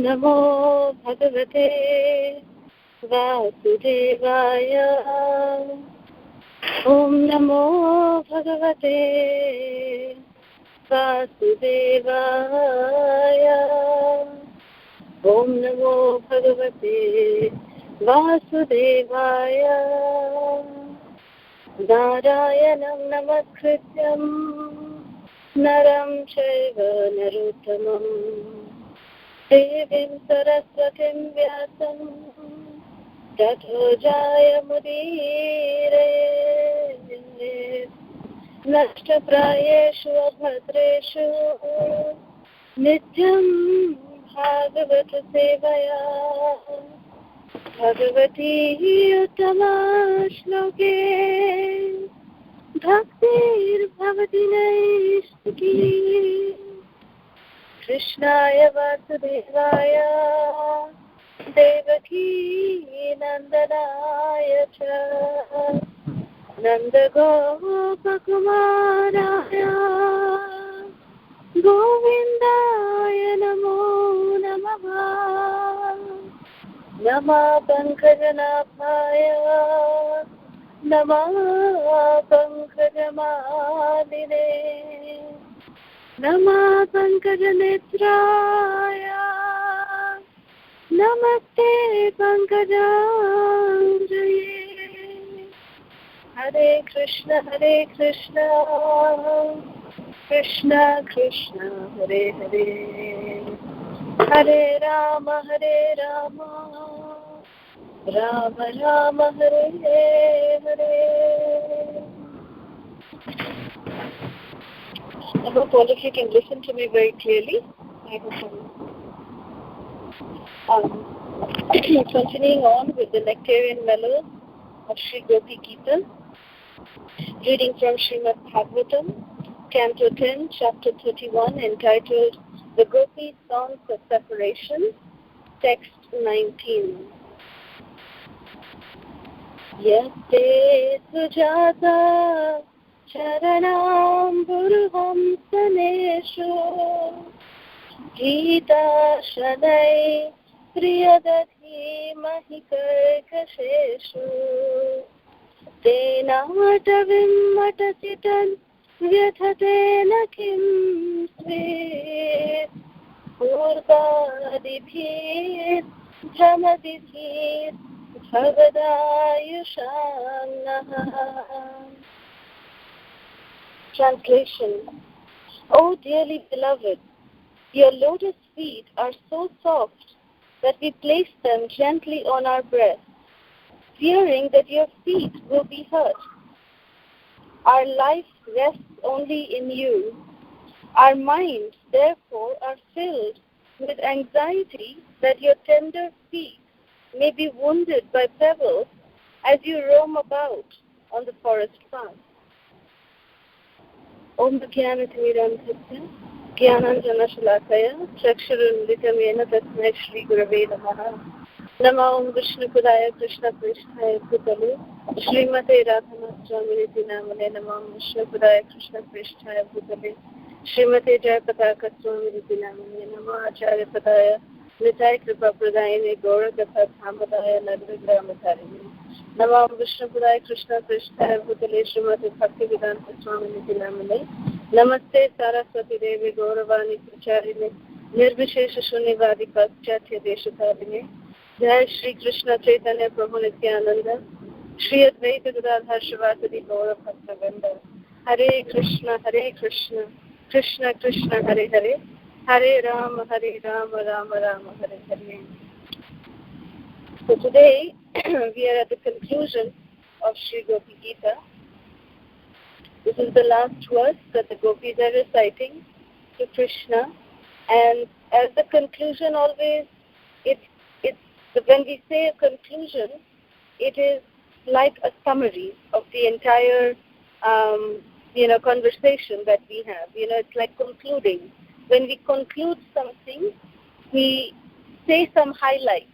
नमो भगवते वासुदेवाय। ॐ नमो भगवते वासुदेवाय। ॐ नमो भगवते वासुदेवाय। नारायणं नमस्कृत्यं नरं चैव नरोत्तमम् देवीं सरस्वतीं व्यासं ततो जयमुदीरये। नष्टप्रायेषु अभद्रेषु नित्यं भागवत सेवया भगवती उत्तमा श्लोके भक्तिर्भवति नैष्टिकी। कृष्णाय वासुदेवाय देवकी नन्दनाय च नन्दगोपकुमाराय गोविन्दाय नमो नमः। नमः पङ्कजनाभाय नमः पङ्कजमालिने नमः पङ्कजनेत्राय नमस्ते पङ्कजाङ्घ्रये। हरे कृष्ण कृष्ण कृष्ण हरे हरे, हरे Ram Ram Ram Hare Hare. I hope all of you can listen to me very clearly. Continuing on with the Nectarian Mellows of Sri Gopi Gita, reading from Srimad Bhagavatam, Canto 10, Chapter 31, entitled The Gopi Songs of Separation, Text 19. Yaste sujata charanam buruhamsaneshu Gita shanai priyadadhi mahikarkasheshu Tenatavim matasitan vyathatena kim svet purvadibhir jamadibhir bhavadayushanah. Translation. O dearly beloved, your lotus feet are so soft that we place them gently on our breast, fearing that your feet will be hurt. Our life rests only in you. Our minds, therefore, are filled with anxiety that your tender feet may be wounded by pebbles as you roam about on the forest path. Om Jnanatimirandhasya Jnananjanashalakaya Chakshurunlitamena Tasmai Shri Gurave Namaha. Nama Om Vishnu Padaya Krishna Krishnaya Bhutale Srimate Radhanaswamini Namane. Nama Om Vishnu Padaya Krishna Krishnaya Bhutale Srimate Jayapataka Swamini Namane. Nama Acharya Padaya Nitai Kripa Pradayane Gaura Gatha Thamadaya Nadvigramatharini. Nama Om Vishnu Padaya Krishna Krishnaya Bhutale Srimate Bhakti Vedanta Swamini Namane. Namaste Saraswati Devi Gauravani Pracharine Nirvishesha Shunivadi Paschatya Deshatharine. Jai Shri Krishna Chaitanya Prabhu Nityananda Shri Advaita Gadadhar Shivasadi Gaura Bhakta-vrinda. Hare Krishna Krishna Krishna Hare Hare, Hare Rama Rama Rama Hare Hare. So today we are at the conclusion of Sri Gopi Gita. This is the last verse that the gopis are reciting to Krishna, and as the conclusion always, when we say a conclusion, it is like a summary of the entire, conversation that we have. It's like concluding. When we conclude something, we say some highlights,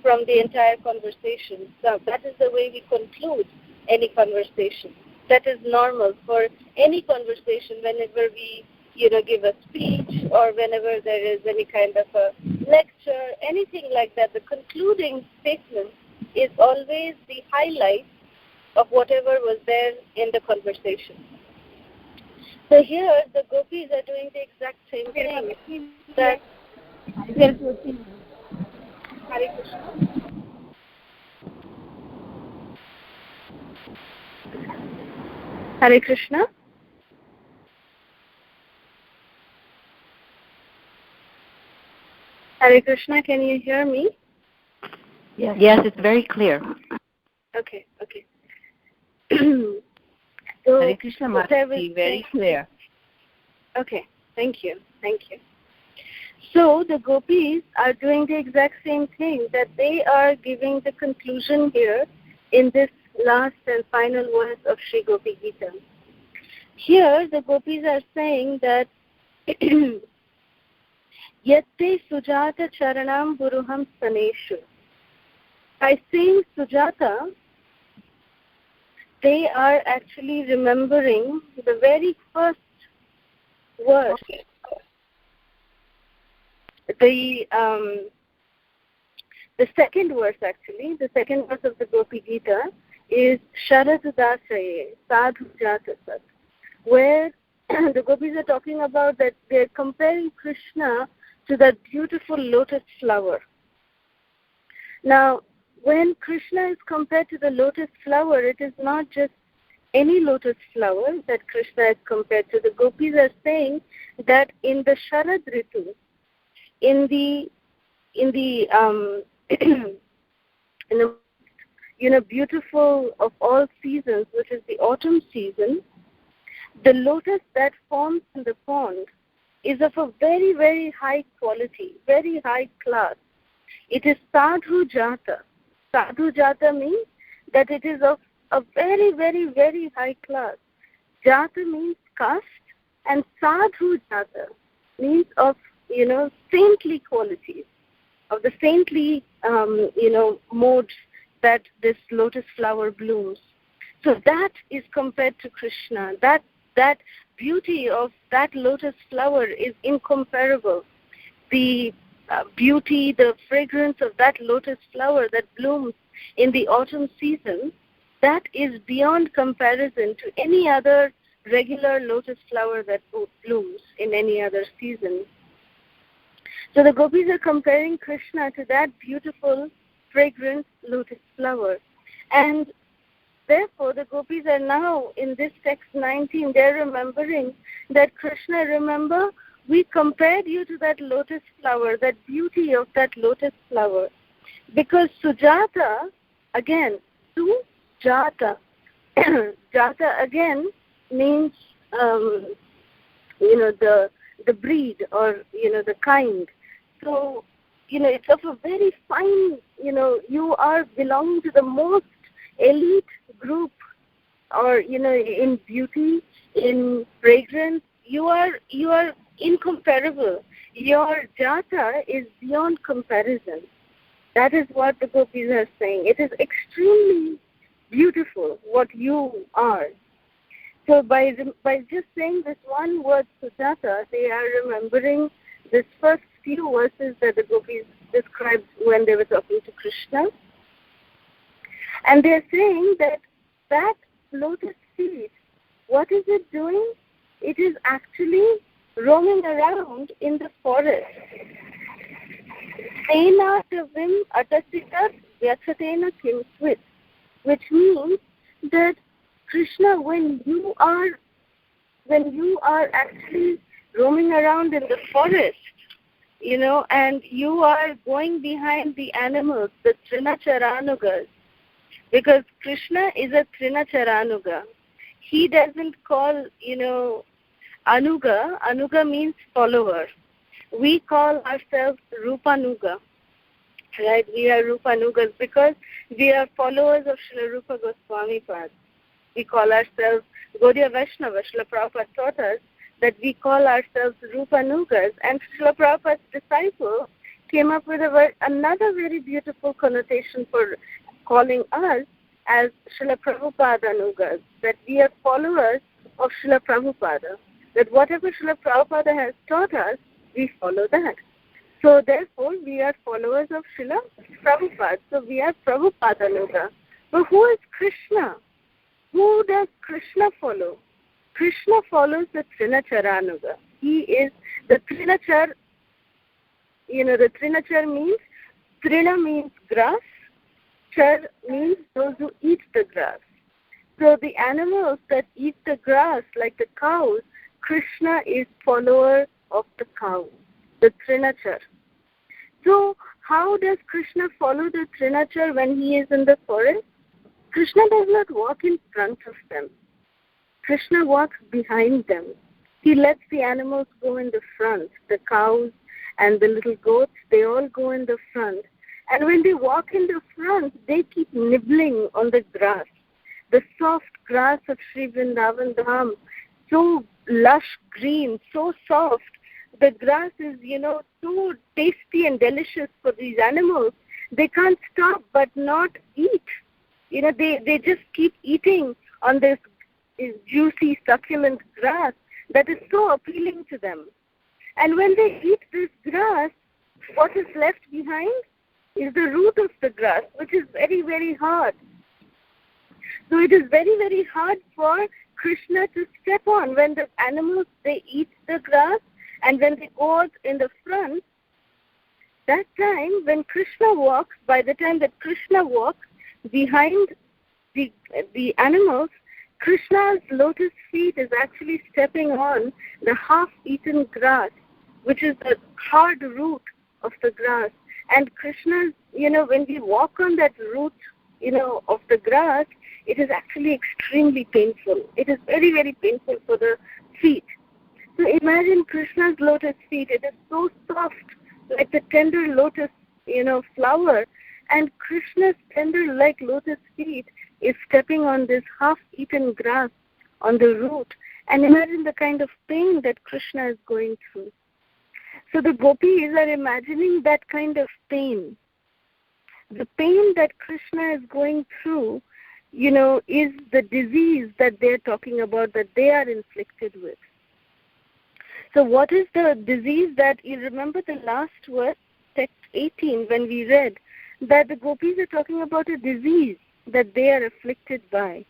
from the entire conversation. So that is the way we conclude any conversation. That is normal for any conversation. Whenever we, give a speech, or whenever there is any kind of a lecture, anything like that, the concluding statement is always the highlight of whatever was there in the conversation. So here the gopis are doing the exact same thing. That Hare Krishna. Hare Krishna. Hare Krishna, can you hear me? Yes, it's very clear. Okay. So, Hare Krishna Mataji, very clear. Okay, thank you. So the gopis are doing the exact same thing, that they are giving the conclusion here in this last and final verse of Sri Gopi Gita. Here the gopis are saying that Yatte Sujata Charanam Buruham Staneshu. By saying Sujata, they are actually remembering the very first verse. The second verse, actually, the second verse of the Gopi Gita is Sharadadasaye, Sadhu Jata Sat, where the gopis are talking about that they're comparing Krishna to that beautiful lotus flower. Now, when Krishna is compared to the lotus flower, it is not just any lotus flower that Krishna is compared to. The gopis are saying that in the Sharad Ritu, in the beautiful of all seasons, which is the autumn season, the lotus that forms in the pond is of a very, very high quality, very high class. It is Sadhu Jata. Sadhu Jata means that it is of a very, very, very high class. Jata means caste, and Sadhu Jata means of, saintly qualities, of the saintly, modes that this lotus flower blooms. So that is compared to Krishna. That beauty of that lotus flower is incomparable. The beauty, the fragrance of that lotus flower that blooms in the autumn season, that is beyond comparison to any other regular lotus flower that blooms in any other season. So the gopis are comparing Krishna to that beautiful, fragrant lotus flower. And therefore, the gopis are now, in this text 19, they're remembering that Krishna, remember, we compared you to that lotus flower, that beauty of that lotus flower. Because Sujata, again, Sujata, Jata again means, the breed or, the kind. So, it's of a very fine, you are belonging to the most elite group, or, in beauty, in fragrance, you are incomparable. Your jata is beyond comparison. That is what the gopis are saying. It is extremely beautiful what you are. So by just saying this one word Sujata, they are remembering this first few verses that the gopis described when they were talking to Krishna. And they are saying that lotus seed, what is it doing? It is actually roaming around in the forest. Tena tavim atasitat vyathatena kimsvit, which means that Krishna, when you are actually roaming around in the forest, and you are going behind the animals, the Trinacharanugas, because Krishna is a Trinacharanuga. He doesn't call, Anuga. Anuga means follower. We call ourselves Rupanuga, right? We are Rupanugas because we are followers of Srila Rupa Goswami Pad. We call ourselves Gaudiya Vaishnava. Srila Prabhupada taught us that we call ourselves Rupanugas, and Srila Prabhupada's disciple came up with another very beautiful connotation for calling us as Srila Prabhupada Anugas, that we are followers of Srila Prabhupada. that whatever Srila Prabhupada has taught us, we follow that. So therefore, we are followers of Srila Prabhupada. So we are Prabhupada. But who is Krishna? Who does Krishna follow? Krishna follows the Trinacharanuga. He is the Trinachar. The Trinachar means, Trina means grass, Char means those who eat the grass. So the animals that eat the grass, like the cows, Krishna is follower of the cow, the Trinachar. So how does Krishna follow the Trinachar when he is in the forest? Krishna does not walk in front of them. Krishna walks behind them. He lets the animals go in the front. The cows and the little goats, they all go in the front. And when they walk in the front, they keep nibbling on the grass. The soft grass of Sri Vrindavan Dham, so lush green, so soft. The grass is, so tasty and delicious for these animals. They can't stop but not eat. They just keep eating on this juicy, succulent grass that is so appealing to them. And when they eat this grass, what is left behind is the root of the grass, which is very, very hard. So it is very, very hard for Krishna to step on. When the animals, they eat the grass, and when they go out in the front, that time when Krishna walks, by the time that Krishna walks behind the animals, Krishna's lotus feet is actually stepping on the half-eaten grass, which is the hard root of the grass. And Krishna's, when we walk on that root, of the grass, it is actually extremely painful. It is very, very painful for the feet. So imagine Krishna's lotus feet. It is so soft, like the tender lotus, flower. And Krishna's tender, like lotus feet, is stepping on this half-eaten grass on the root. And imagine the kind of pain that Krishna is going through. So the gopis are imagining that kind of pain. The pain that Krishna is going through, is the disease that they're talking about, that they are inflicted with. So what is the disease that, you remember the last verse, text 18, when we read, that the gopis are talking about a disease that they are afflicted by.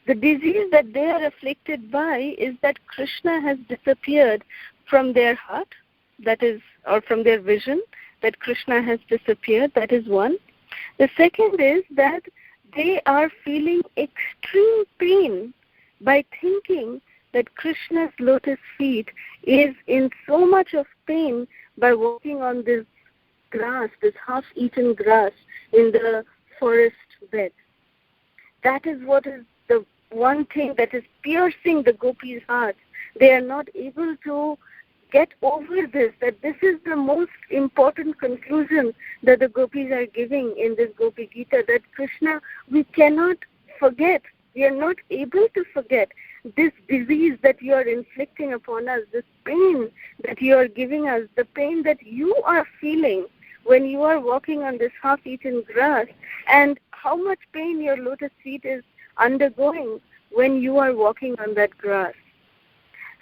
The disease that they are afflicted by is that Krishna has disappeared from their heart, that is, or from their vision, that Krishna has disappeared. That is one. The second is that they are feeling extreme pain by thinking that Krishna's lotus feet is in so much of pain by walking on this grass, this half-eaten grass in the forest bed. That is what is the one thing that is piercing the gopis' hearts. They are not able to get over this, that this is the most important conclusion that the gopis are giving in this Gopi Gita, that Krishna, we cannot forget, we are not able to forget this disease that you are inflicting upon us, this pain that you are giving us, the pain that you are feeling when you are walking on this half-eaten grass, and how much pain your lotus feet is undergoing when you are walking on that grass.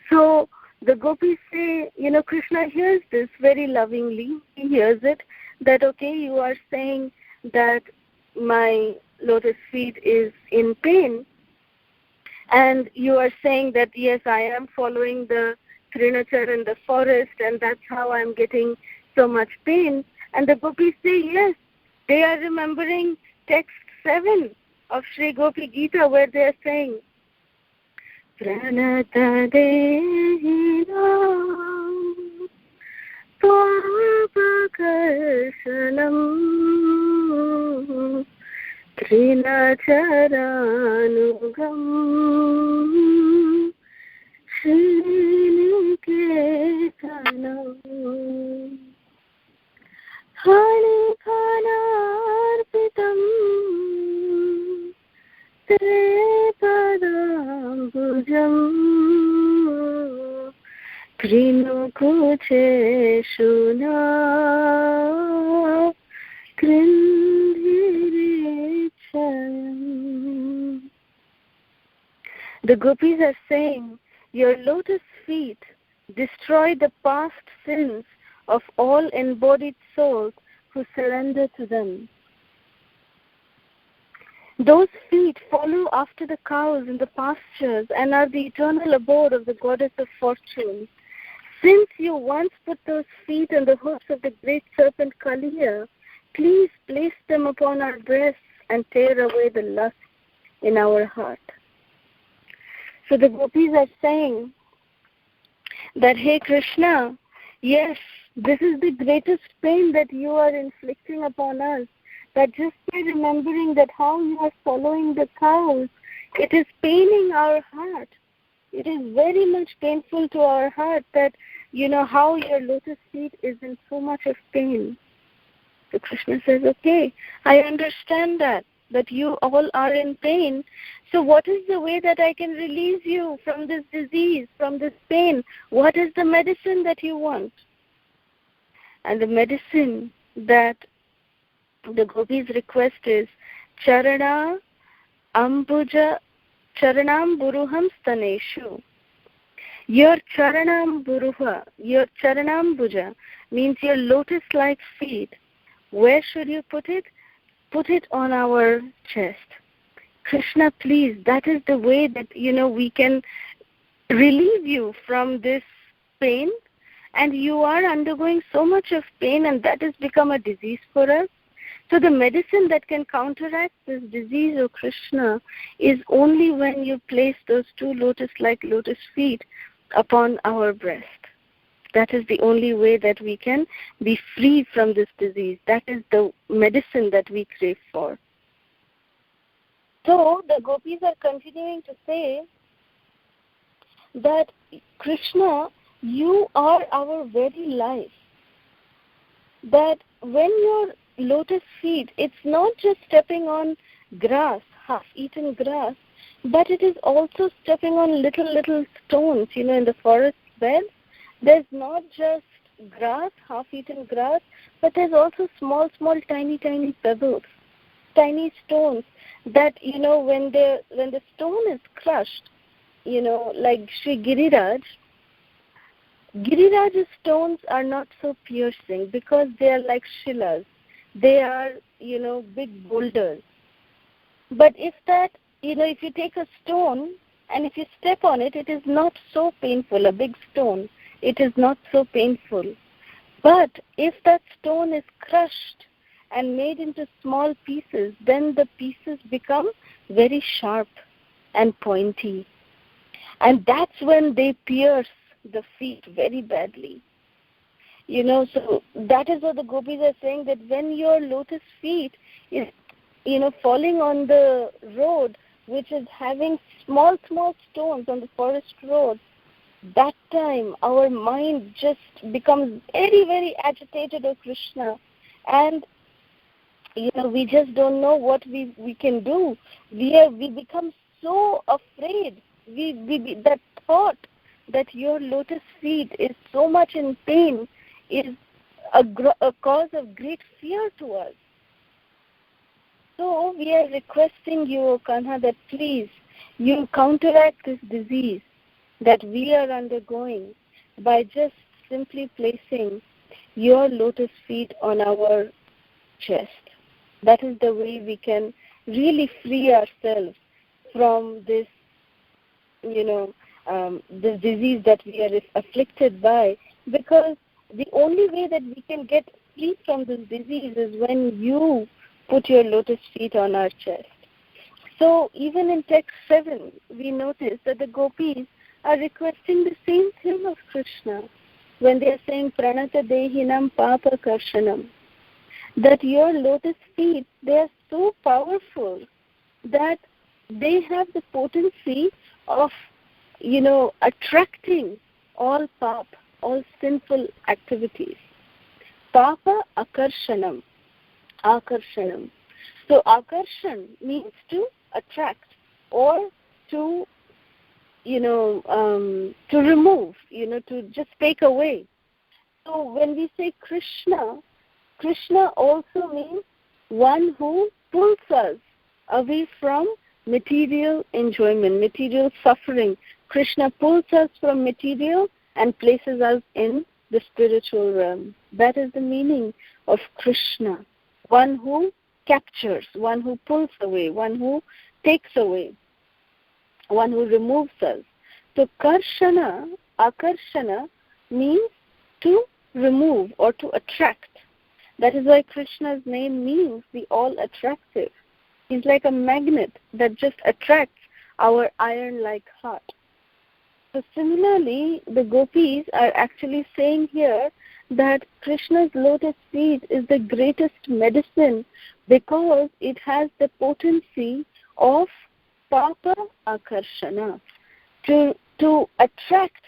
So the gopis say, Krishna hears this very lovingly. He hears it, that, okay, you are saying that my lotus feet is in pain, and you are saying that, yes, I am following the Trinachar in the forest, and that's how I'm getting so much pain. And the gopis say, yes, they are remembering text 7 of Sri Gopi Gita, where they are saying, Pranata Dehinam Swapakarshanam Trinacharanugam Sriniketanam Hanikhanarpitam Te Padambujam Trinukucheshuna Krindhirichayam. The gopis are saying your lotus feet destroy the past sins of all embodied souls who surrender to them. Those feet follow after the cows in the pastures and are the eternal abode of the goddess of fortune. Since you once put those feet on the hooves of the great serpent Kaliya, please place them upon our breasts and tear away the lust in our heart. So the gopis are saying that, hey Krishna, yes, this is the greatest pain that you are inflicting upon us. That just by remembering that how you are following the cows, it is paining our heart. It is very much painful to our heart that, how your lotus feet is in so much of pain. So Krishna says, okay, I understand that you all are in pain. So what is the way that I can release you from this disease, from this pain? What is the medicine that you want? And the medicine that the gopis request is Charanam Buruham Staneshu. Your Charanam Buja means your lotus-like feet. Where should you put it? Put it on our chest. Krishna, please, that is the way that, we can relieve you from this pain. And you are undergoing so much of pain, and that has become a disease for us. So the medicine that can counteract this disease, O Krishna, is only when you place those two lotus-like lotus feet upon our breast. That is the only way that we can be free from this disease. That is the medicine that we crave for. So the gopis are continuing to say that, Krishna, you are our very life. That when your lotus feet, it's not just stepping on grass, half-eaten grass, but it is also stepping on little stones, in the forest bed. There's not just grass, half-eaten grass, but there's also small, tiny pebbles, tiny stones that, when the stone is crushed, like Sri Giriraj's stones are not so piercing because they are like shilas. They are, big boulders. But if you take a stone and if you step on it, it is not so painful. A big stone, it is not so painful. But if that stone is crushed and made into small pieces, then the pieces become very sharp and pointy. And that's when they pierce the feet very badly. So that is what the gopis are saying, that when your lotus feet is, falling on the road, which is having small stones on the forest road, that time our mind just becomes very, very agitated, O Krishna. And, we just don't know what we can do. We become so afraid. That thought that your lotus feet is so much in pain is a cause of great fear to us. So we are requesting you, O Kanha, that please, you counteract this disease that we are undergoing by just simply placing your lotus feet on our chest. That is the way we can really free ourselves from this, this disease that we are afflicted by, because the only way that we can get free from this disease is when you put your lotus feet on our chest. So even in text 7, we notice that the gopis are requesting the same thing of Krishna when they are saying Pranata Dehinam Papa Karshanam, that your lotus feet, they are so powerful that they have the potency of, attracting all pap, all sinful activities. Papa Akarshanam. Akarshanam. So akarshan means to attract or to, to remove, to just take away. So when we say Krishna, Krishna also means one who pulls us away from material enjoyment, material suffering Krishna pulls us from material and places us in the spiritual realm. That is the meaning of Krishna. One who captures, one who pulls away, one who takes away, one who removes us. So karshana, akarshana means to remove or to attract. That is why Krishna's name means the all-attractive. He's like a magnet that just attracts our iron-like heart. So similarly, the gopis are actually saying here that Krishna's lotus feet is the greatest medicine because it has the potency of papa akarshana, to attract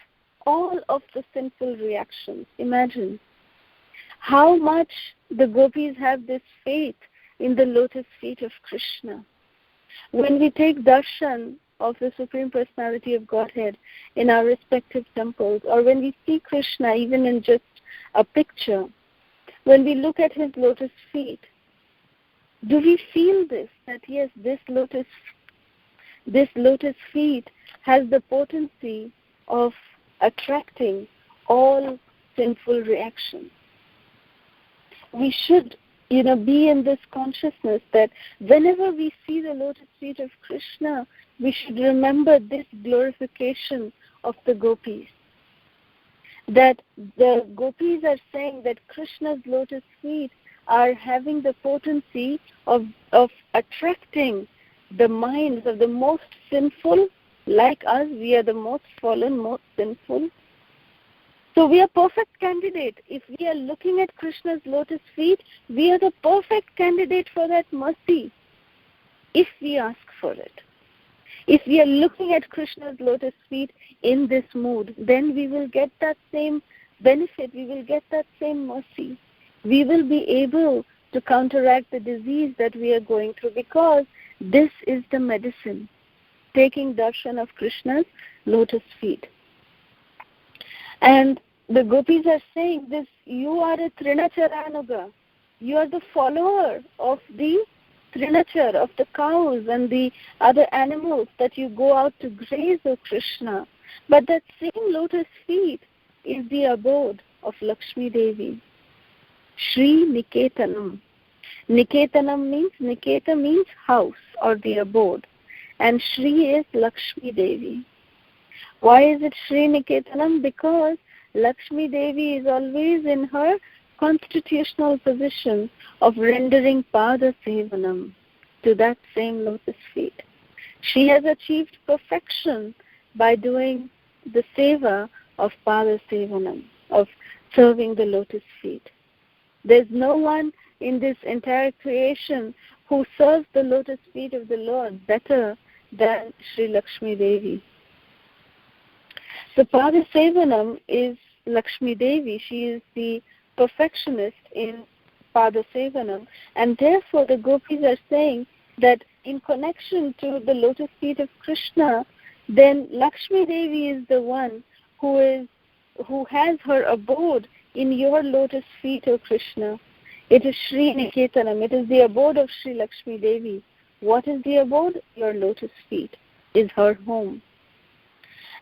all of the sinful reactions. Imagine how much the gopis have this faith in the lotus feet of Krishna. When we take darshan of the Supreme Personality of Godhead in our respective temples, or when we see Krishna even in just a picture, when we look at his lotus feet, do we feel this, that yes, this lotus feet has the potency of attracting all sinful reactions? We should, be in this consciousness that whenever we see the lotus feet of Krishna, we should remember this glorification of the gopis. That the gopis are saying that Krishna's lotus feet are having the potency of attracting the minds of the most sinful. Like us, we are the most fallen, most sinful. So we are perfect candidate. If we are looking at Krishna's lotus feet, we are the perfect candidate for that mercy, if we ask for it. If we are looking at Krishna's lotus feet in this mood, then we will get that same benefit, we will get that same mercy. We will be able to counteract the disease that we are going through, because this is the medicine, taking darshan of Krishna's lotus feet. And the gopis are saying this, you are a Trinacharanuga. You are the follower of the Trinachar, of the cows and the other animals that you go out to graze, O Krishna. But that same lotus feet is the abode of Lakshmi Devi. Shri Niketanam. Niketanam means, Niketa means house or the abode. And Shri is Lakshmi Devi. Why is it Shri Niketanam? Because Lakshmi Devi is always in her constitutional position of rendering Pada Sevanam to that same lotus feet. She has achieved perfection by doing the seva of Pada Sevanam, of serving the lotus feet. There's no one in this entire creation who serves the lotus feet of the Lord better than Sri Lakshmi Devi. So Pada Sevanam is Lakshmi Devi. She is the perfectionist in Pada Sevanam, and therefore the gopis are saying that in connection to the lotus feet of Krishna, then Lakshmi Devi is the one who has her abode in your lotus feet, O Krishna. It is Sri Niketanam. It is the abode of Sri Lakshmi Devi. What is the abode? Your lotus feet is her home.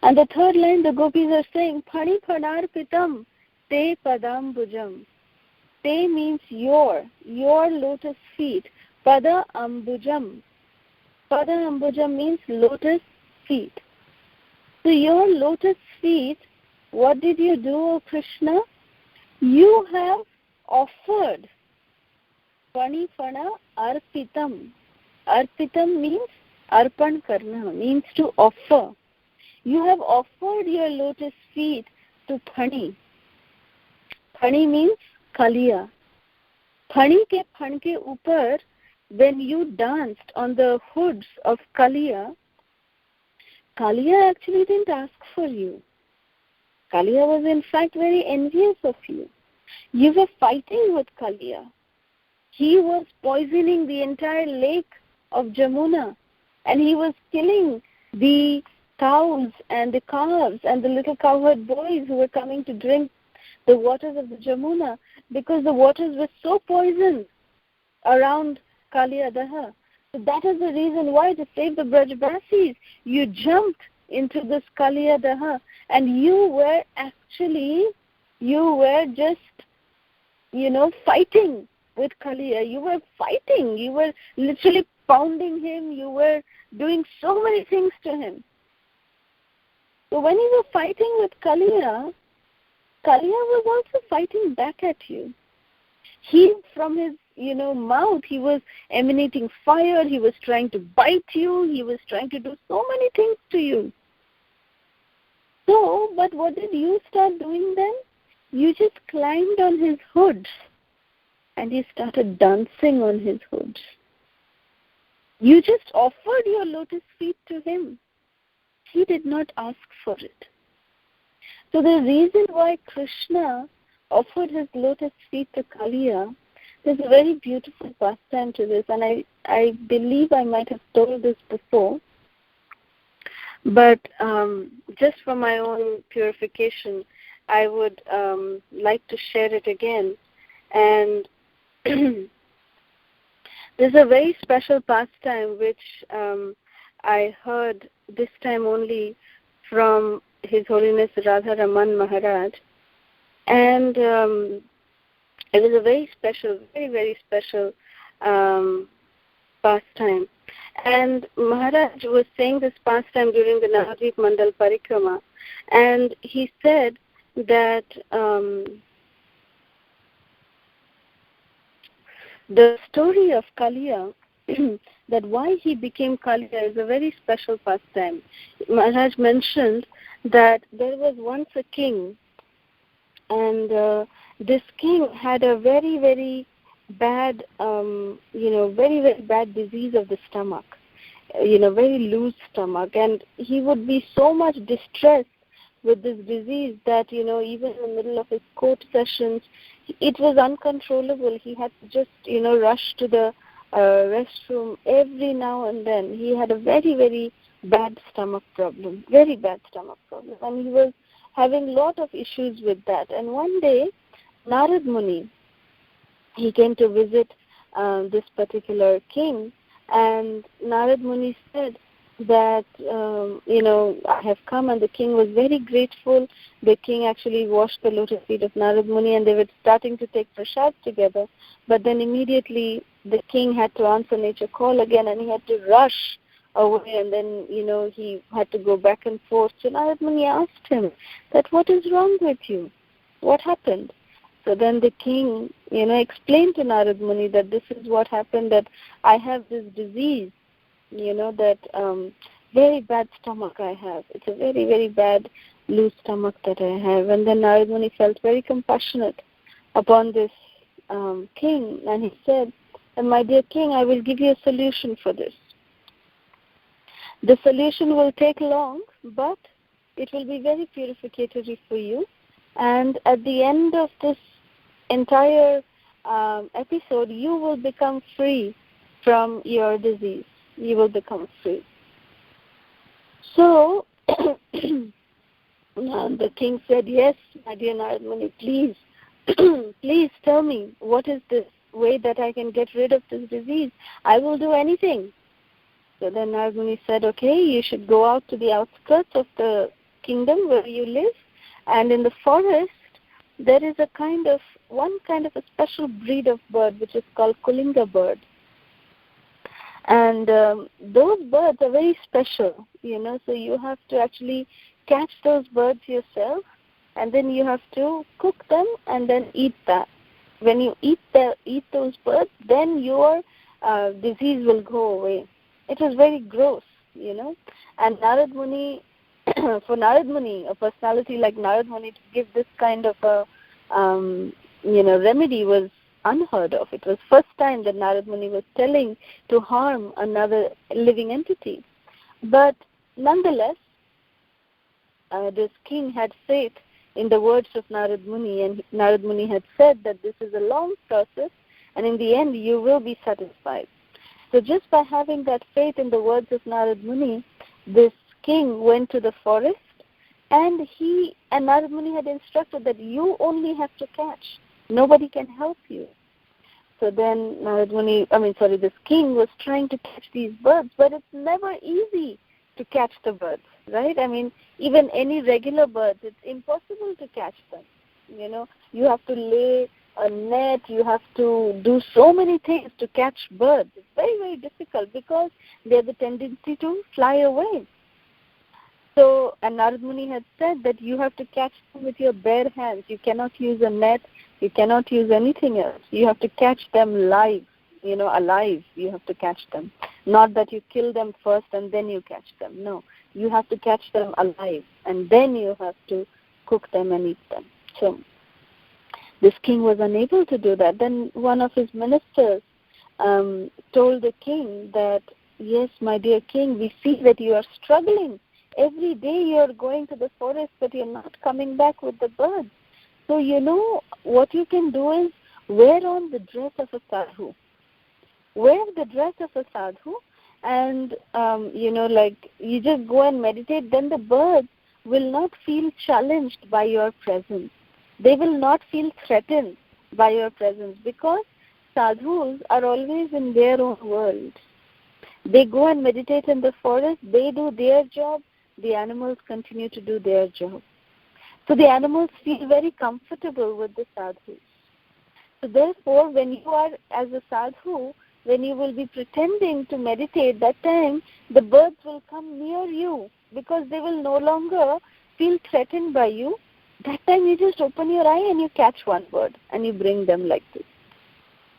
And the third line, the gopis are saying, Phani Phanarpitam Te Padambujam. Te means your lotus feet. Pada Ambujam. Pada Ambujam means lotus feet. So your lotus feet, what did you do, O Krishna? You have offered. Phani Phana Arpitam. Arpitam means Arpan Karna, means to offer. You have offered your lotus feet to Phani. Phani means Kaliya. Phani ke phan ke upar, when you danced on the hoods of Kaliya, Kaliya actually didn't ask for you. Kaliya was in fact very envious of you. You were fighting with Kaliya. He was poisoning the entire lake of Jamuna, and he was killing the cows and the calves and the little cowherd boys who were coming to drink the waters of the Jamuna, because the waters were so poisoned around Kaliya Daha. So that is the reason why, to save the Brajbasis, you jumped into this Kaliya Daha, and you were just, fighting with Kaliya. You were fighting. You were literally pounding him. You were doing so many things to him. So when you were fighting with Kaliya was also fighting back at you. He, from his, mouth, he was emanating fire. He was trying to bite you. He was trying to do so many things to you. So, but what did you start doing then? You just climbed on his hood and you started dancing on his hood. You just offered your lotus feet to him. He did not ask for it. So the reason why Krishna offered his lotus feet to Kaliya, there's a very beautiful pastime to this, and I believe I might have told this before, but just for my own purification, I would like to share it again. And there's a very special pastime which I heard this time only from His Holiness Radha Raman Maharaj, and it was a very special, very, very special pastime. And Maharaj was saying this pastime during the Navadvip Mandal Parikrama, and he said that the story of Kaliya, that why he became Kaliya, is a very special pastime. Maharaj mentioned that there was once a king, and this king had a very, very bad, very, very bad disease of the stomach, very loose stomach, and he would be so much distressed with this disease that, even in the middle of his court sessions, it was uncontrollable. He had to just, rush to the restroom every now and then. He had a very, very bad stomach problem, very bad stomach problem, and he was having a lot of issues with that. And one day, Narad Muni, he came to visit this particular king, and Narad Muni said that, I have come, and the king was very grateful. The king actually washed the lotus feet of Narad Muni, and they were starting to take prasad together. But then immediately the king had to answer nature call again, and he had to rush away, and then, he had to go back and forth. So Narad Muni asked him that, what is wrong with you? What happened? So then the king, explained to Narad Muni that this is what happened, that I have this disease, that very bad stomach I have. It's a very, very bad loose stomach that I have. And then Narad Muni felt very compassionate upon this king, and he said, my dear king, I will give you a solution for this. The solution will take long, but it will be very purificatory for you. And at the end of this entire episode, you will become free from your disease. You will become free. So the king said, yes, my dear Narad Muni, please, please tell me, what is this way that I can get rid of this disease? I will do anything. So then Narad Muni said, okay, you should go out to the outskirts of the kingdom where you live, and in the forest there is one kind of a special breed of bird which is called Kulinga bird. And those birds are very special, so you have to actually catch those birds yourself, and then you have to cook them and then eat that. When you eat those birds, then your disease will go away. It was very gross, and Narad Muni, for Narad Muni, a personality like Narad Muni, to give this kind of a, remedy was unheard of. It was first time that Narad Muni was telling to harm another living entity. But nonetheless, this king had faith in the words of Narad Muni, and Narad Muni had said that this is a long process, and in the end you will be satisfied. So just by having that faith in the words of Narad Muni, this king went to the forest, and Narad Muni had instructed that you only have to catch. Nobody can help you. So then this king was trying to catch these birds, but it's never easy to catch the birds. right? I mean, even any regular birds, it's impossible to catch them. You know, you have to lay a net, you have to do so many things to catch birds. It's very, very difficult because they have the tendency to fly away. So, and Narad Muni had said that you have to catch them with your bare hands. You cannot use a net, you cannot use anything else. You have to catch them live, alive. You have to catch them. Not that you kill them first and then you catch them. No, you have to catch them alive and then you have to cook them and eat them. So, this king was unable to do that. Then one of his ministers told the king that, yes, my dear king, we see that you are struggling. Every day you are going to the forest, but you are not coming back with the birds. So, what you can do is wear on the dress of a sadhu. Wear the dress of a sadhu and, you just go and meditate. Then the birds will not feel challenged by your presence. They will not feel threatened by your presence because sadhus are always in their own world. They go and meditate in the forest. They do their job. The animals continue to do their job. So the animals feel very comfortable with the sadhus. So therefore, when you are as a sadhu, when you will be pretending to meditate, that time the birds will come near you because they will no longer feel threatened by you. That time you just open your eye and you catch one bird and you bring them like this.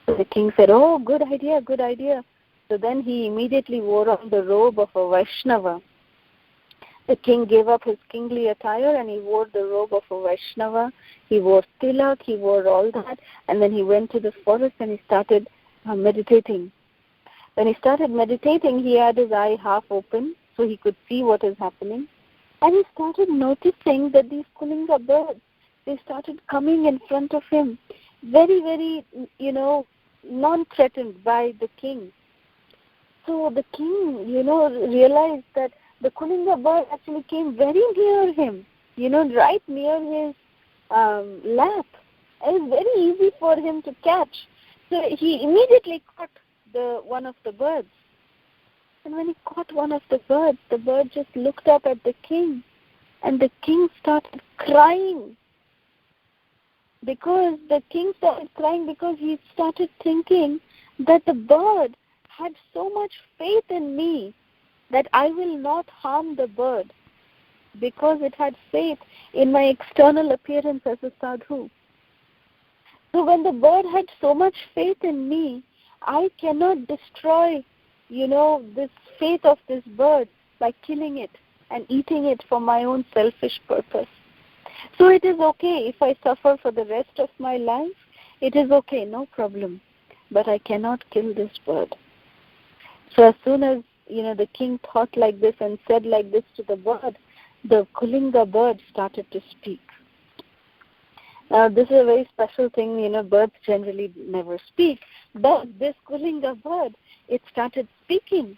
So the king said, oh, good idea, good idea. So then he immediately wore on the robe of a Vaishnava. The king gave up his kingly attire and he wore the robe of a Vaishnava. He wore tilak, he wore all that, and then he went to the forest and he started meditating. When he started meditating, he had his eye half open so he could see what is happening. And he started noticing that these Kulinga birds, they started coming in front of him, very, very, non-threatened by the king. So the king, realized that the Kulinga bird actually came very near him, right near his lap. It was very easy for him to catch. So he immediately caught one of the birds. And when he caught one of the bird just looked up at the king. And the king started crying. Because he started thinking that the bird had so much faith in me that I will not harm the bird because it had faith in my external appearance as a sadhu. So when the bird had so much faith in me, I cannot destroy, this faith of this bird by killing it and eating it for my own selfish purpose. So it is okay if I suffer for the rest of my life. It is okay, no problem. But I cannot kill this bird. So as soon as the king thought like this and said like this to the bird, the Kulinga bird started to speak. Now, this is a very special thing, birds generally never speak. But this Kulinga bird, it started speaking.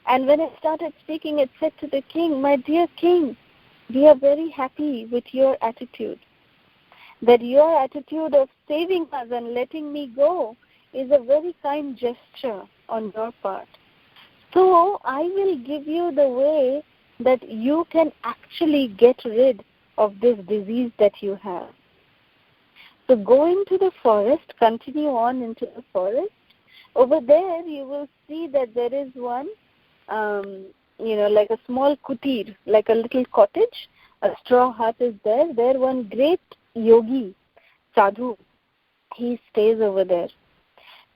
And when it started speaking, it said to the king, my dear king, we are very happy with your attitude. That your attitude of saving us and letting me go is a very kind gesture on your part. So I will give you the way that you can actually get rid of this disease that you have. So go into the forest, continue on into the forest. Over there you will see that there is one, like a small kutir, like a little cottage. A straw hut is there. There one great yogi, sadhu, he stays over there.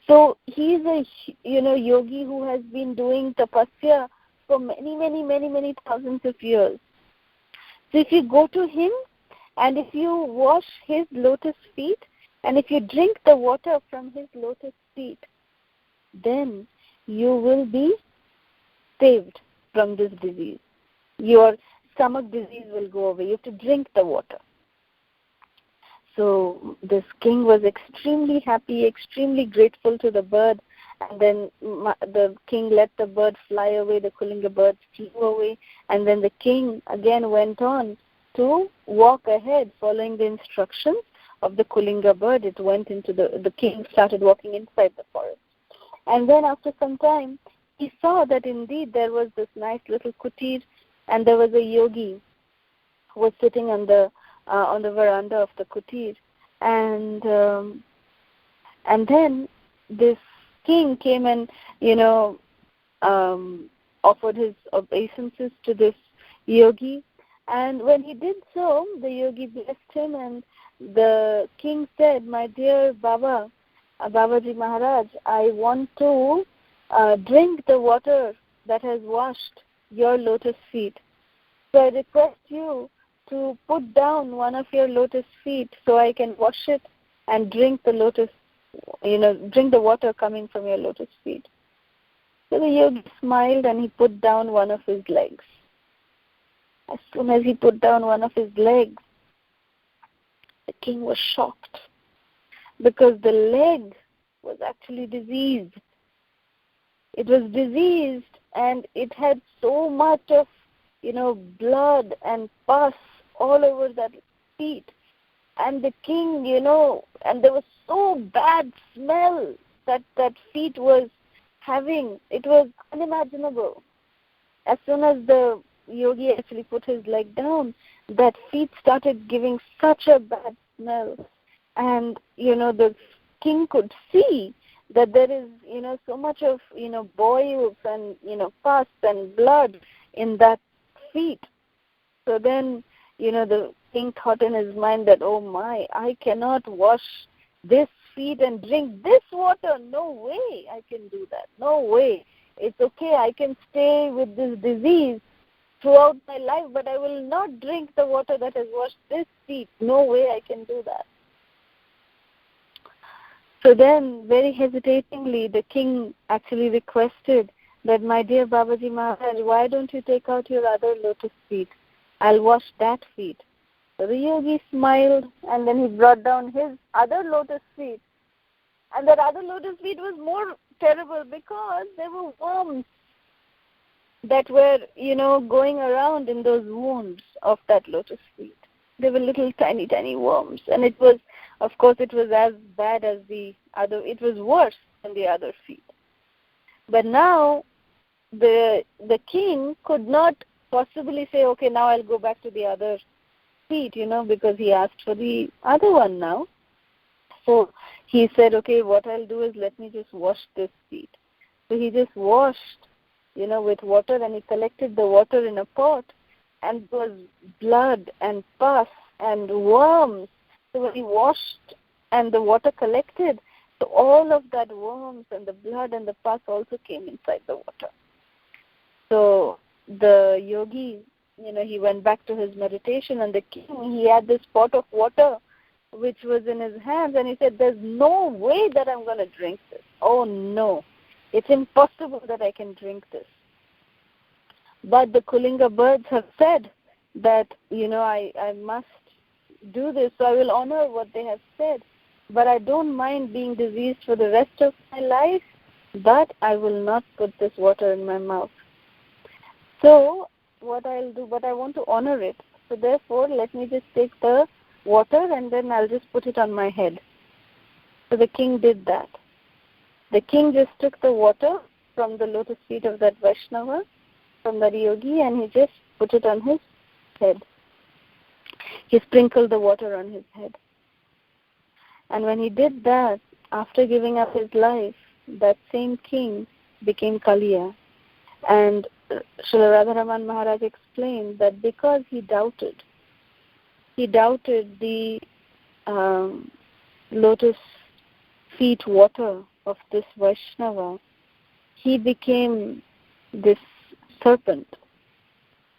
So he is a yogi who has been doing tapasya for many thousands of years. So if you go to him and if you wash his lotus feet and if you drink the water from his lotus feet, then you will be saved from this disease. Your stomach disease will go away. You have to drink the water. So this king was extremely happy, extremely grateful to the bird. And then the king let the bird fly away, the Kulinga bird flew away. And then the king again went on to walk ahead following the instructions of the Kulinga bird. It went into the king started walking inside the forest. And then after some time, he saw that indeed there was this nice little kutir and there was a yogi who was sitting on the veranda of the kutir, and then this king came and offered his obeisances to this yogi, and when he did so, the yogi blessed him, and the king said, "My dear Babaji Maharaj, I want to drink the water that has washed your lotus feet. So I request you to put down one of your lotus feet so I can wash it and drink the drink the water coming from your lotus feet." So the yogi smiled and he put down one of his legs. As soon as he put down one of his legs, the king was shocked because the leg was actually diseased. It was diseased and it had so much of, blood and pus all over that feet. And the king, and there was so bad smell that feet was having. It was unimaginable. As soon as the yogi actually put his leg down, that feet started giving such a bad smell. And, the king could see that there is, so much of, boils and, pus and blood in that feet. So then, the king thought in his mind that, oh my, I cannot wash this feet and drink this water. No way I can do that. No way. It's okay, I can stay with this disease throughout my life, but I will not drink the water that has washed this feet. No way I can do that. So then, very hesitatingly, the king actually requested that, my dear Babaji Maharaj, why don't you take out your other lotus feet? I'll wash that feet. So the yogi smiled, and then he brought down his other lotus feet. And that other lotus feet was more terrible because there were worms that were, going around in those wounds of that lotus feet. There were little tiny, tiny worms. And it was, of course, it was as bad as the other. It was worse than the other feet. But now the king could not possibly say, okay, now I'll go back to the other feet, because he asked for the other one now. So he said, okay, what I'll do is let me just wash this feet. So he just washed, with water, and he collected the water in a pot, and there was blood and pus and worms. So when he washed and the water collected, so all of that worms and the blood and the pus also came inside the water. So the yogi, he went back to his meditation, and the king, he had this pot of water which was in his hands, and he said, there's no way that I'm going to drink this. Oh no, it's impossible that I can drink this. But the Kulinga birds have said that, I must do this, so I will honor what they have said. But I don't mind being diseased for the rest of my life, but I will not put this water in my mouth. So what I'll do, but I want to honor it. So therefore, let me just take the water and then I'll just put it on my head. So the king did that. The king just took the water from the lotus feet of that Vaishnava, from that yogi, and he just put it on his head. He sprinkled the water on his head. And when he did that, after giving up his life, that same king became Kaliya. And Srila Radharaman Maharaj explained that because he doubted the lotus feet water of this Vaishnava, he became this serpent,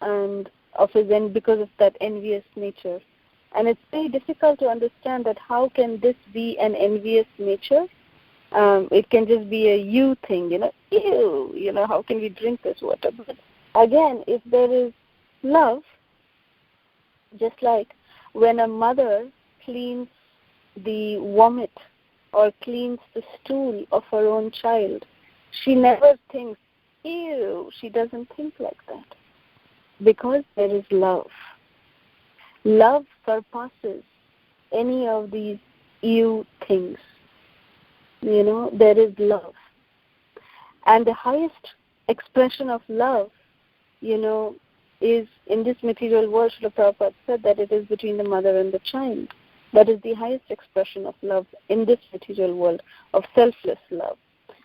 and of his end, because of that envious nature. And it's very difficult to understand that how can this be an envious nature? It can just be a you thing, ew, how can we drink this water? But again, if there is love, just like when a mother cleans the vomit or cleans the stool of her own child, she never thinks, ew, she doesn't think like that. Because there is love. Love surpasses any of these ew things. There is love. And the highest expression of love, is in this material world, Srila Prabhupada said that it is between the mother and the child. That is the highest expression of love in this material world, of selfless love.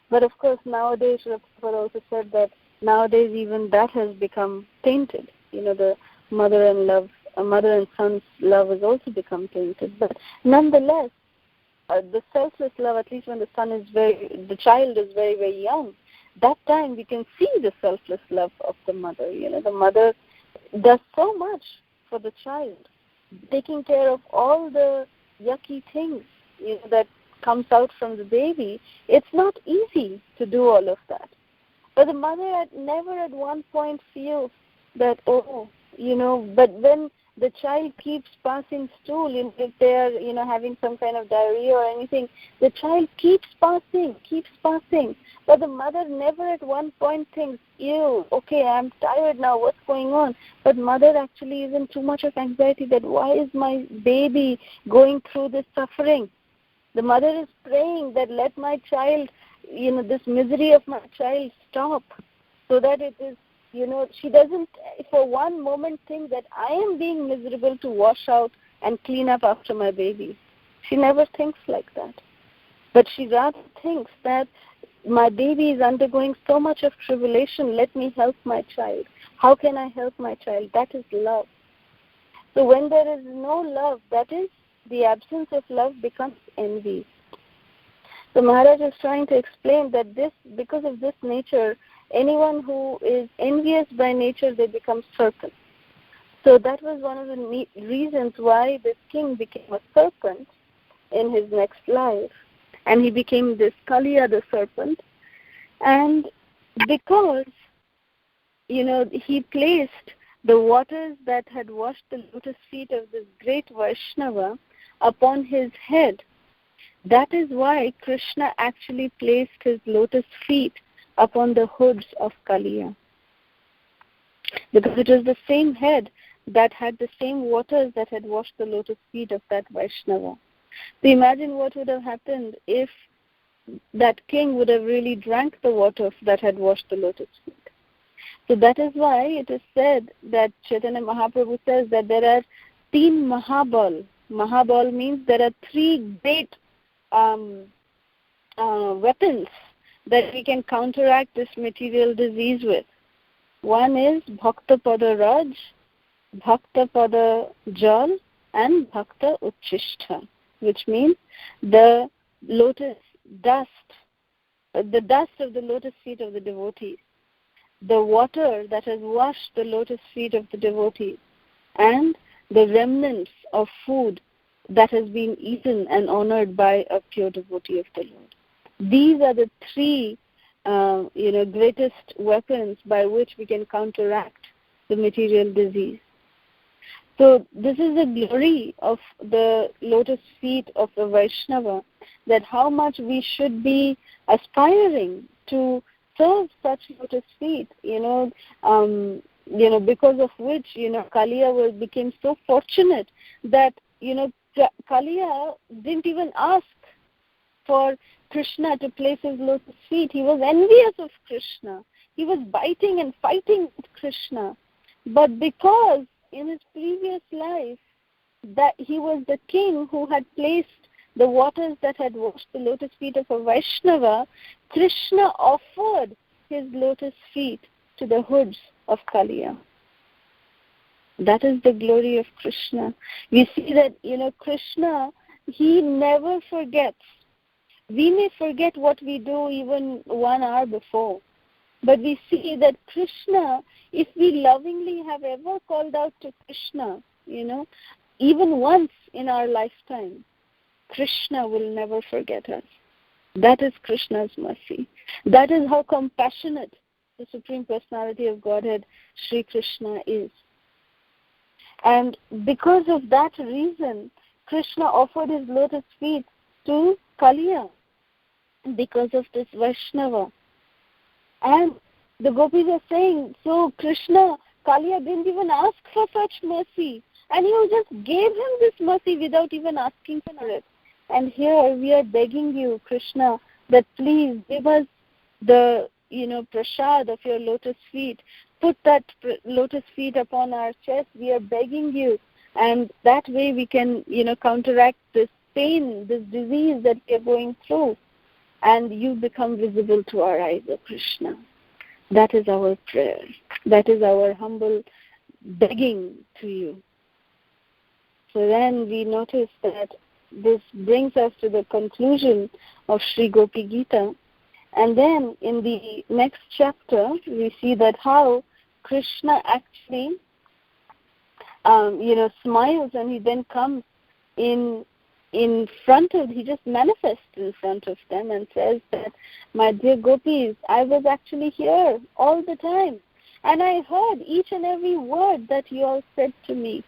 But of course, nowadays, Srila Prabhupada also said that nowadays even that has become tainted. The mother and son's love has also become tainted. But nonetheless, the selfless love, at least when the child is very, very young, that time we can see the selfless love of the mother. The mother does so much for the child, taking care of all the yucky things that comes out from the baby. It's not easy to do all of that. But the mother never at one point feels that, but when the child keeps passing stool, if they are, having some kind of diarrhea or anything, the child keeps passing. But the mother never at one point thinks, ew, okay, I'm tired now, what's going on? But mother actually is in too much of anxiety that why is my baby going through this suffering? The mother is praying that let my child, this misery of my child stop, so that it is, she doesn't for one moment think that I am being miserable to wash out and clean up after my baby. She never thinks like that. But she rather thinks that my baby is undergoing so much of tribulation, let me help my child. How can I help my child? That is love. So when there is no love, that is, the absence of love becomes envy. So Maharaj is trying to explain that because of this nature, anyone who is envious by nature, they become serpent. So that was one of the reasons why this king became a serpent in his next life. And he became this Kaliya, the serpent. And because, he placed the waters that had washed the lotus feet of this great Vaishnava upon his head, that is why Krishna actually placed his lotus feet upon the hoods of Kaliya. Because it was the same head that had the same waters that had washed the lotus feet of that Vaishnava. So imagine what would have happened if that king would have really drank the water that had washed the lotus feet. So that is why it is said that Chaitanya Mahaprabhu says that there are 3 Mahabal. Mahabal means there are 3 great weapons that we can counteract this material disease with. One is Bhakta Pada Raj, Bhakta Pada Jal, and Bhakta Uchishta, which means the lotus dust, the dust of the lotus feet of the devotees, the water that has washed the lotus feet of the devotees, and the remnants of food that has been eaten and honored by a pure devotee of the Lord. These are the 3 greatest weapons by which we can counteract the material disease. So this is the glory of the lotus feet of the Vaishnava, that how much we should be aspiring to serve such lotus feet, because of which, Kaliya became so fortunate that, Kaliya didn't even ask for Krishna to place his lotus feet. He was envious of Krishna. He was biting and fighting with Krishna. But because in his previous life that he was the king who had placed the waters that had washed the lotus feet of a Vaishnava, Krishna offered his lotus feet to the hoods of Kaliya. That is the glory of Krishna. We see that, Krishna, he never forgets. We may forget what we do even 1 hour before. But we see that Krishna, if we lovingly have ever called out to Krishna, even once in our lifetime, Krishna will never forget us. That is Krishna's mercy. That is how compassionate the Supreme Personality of Godhead, Sri Krishna, is. And because of that reason, Krishna offered his lotus feet to Kaliya because of this Vaishnava. And the gopis are saying, so Krishna, Kaliya didn't even ask for such mercy. And he just gave him this mercy without even asking for it. And here we are begging you, Krishna, that please give us the, prasad of your lotus feet put that lotus feet upon our chest. We are begging you. And that way we can, counteract this pain, this disease that we are going through. And you become visible to our eyes, O Krishna. That is our prayer. That is our humble begging to you. So then we notice that this brings us to the conclusion of Sri Gopi Gita. And then in the next chapter, we see that how Krishna actually, smiles, and he then comes in front of, he just manifests in front of them and says that, my dear gopis, I was actually here all the time. And I heard each and every word that you all said to me.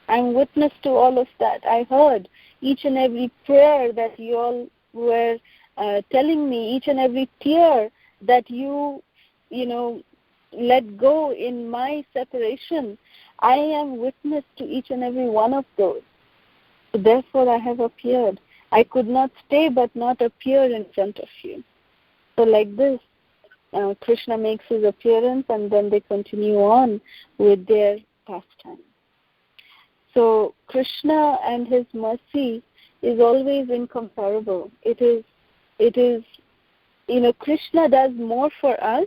I'm witness to all of that. I heard each and every prayer that you all were telling me, each and every tear that you let go in my separation. I am witness to each and every one of those. So therefore I have appeared. I could not stay but not appear in front of you. So like this, Krishna makes his appearance, and then they continue on with their pastime. So Krishna and his mercy is always incomparable. It is, Krishna does more for us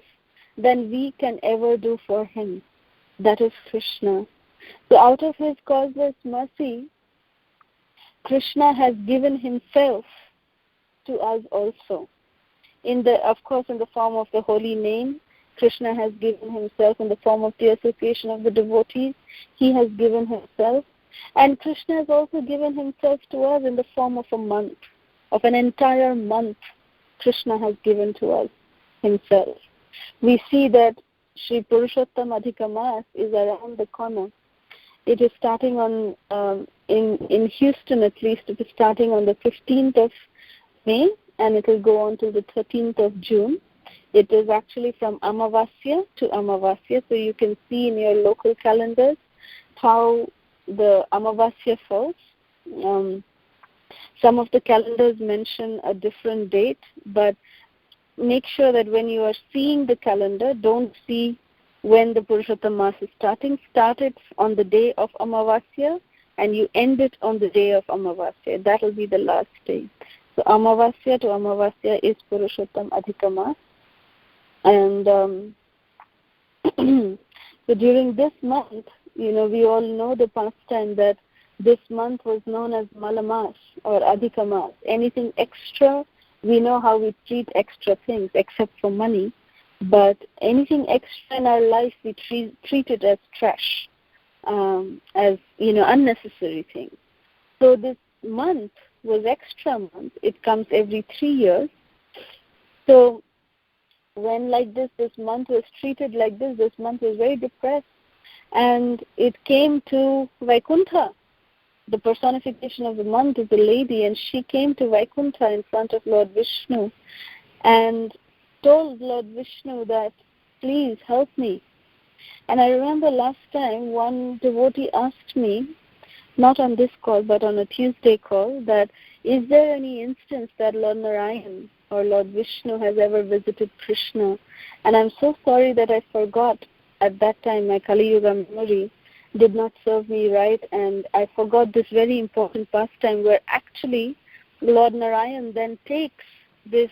than we can ever do for him. That is Krishna. So out of his causeless mercy, Krishna has given himself to us also. Of course, in the form of the holy name, Krishna has given himself. In the form of the association of the devotees, he has given himself. And Krishna has also given himself to us in the form of a month, of an entire month. Krishna has given to us himself. We see that Sri Purushottam Adhikamas is around the corner. It is starting on, in Houston at least, it is starting on the 15th of May, and it will go on to the 13th of June. It is actually from Amavasya to Amavasya, so you can see in your local calendars how the Amavasya falls. Some of the calendars mention a different date, but make sure that when you are seeing the calendar, don't see when the Purushottam Mass is starting. Start it on the day of Amavasya, and you end it on the day of Amavasya. That will be the last day. So Amavasya to Amavasya is Purushottam Adhikamas. And so during this month, we all know the pastime that this month was known as Malamas or Adhikamas. Anything extra, we know how we treat extra things except for money. But anything extra in our life, we treat it as trash, as, unnecessary things. So this month was extra month. It comes every 3 years. So when like this month was treated like this month was very depressed. And it came to Vaikuntha. The personification of the month is a lady, and she came to Vaikuntha in front of Lord Vishnu and told Lord Vishnu that, please help me. And I remember last time one devotee asked me, not on this call but on a Tuesday call, that is there any instance that Lord Narayan or Lord Vishnu has ever visited Krishna? And I'm so sorry that I forgot at that time. My Kali Yuga memory did not serve me right, and I forgot this very important pastime where actually Lord Narayan then takes this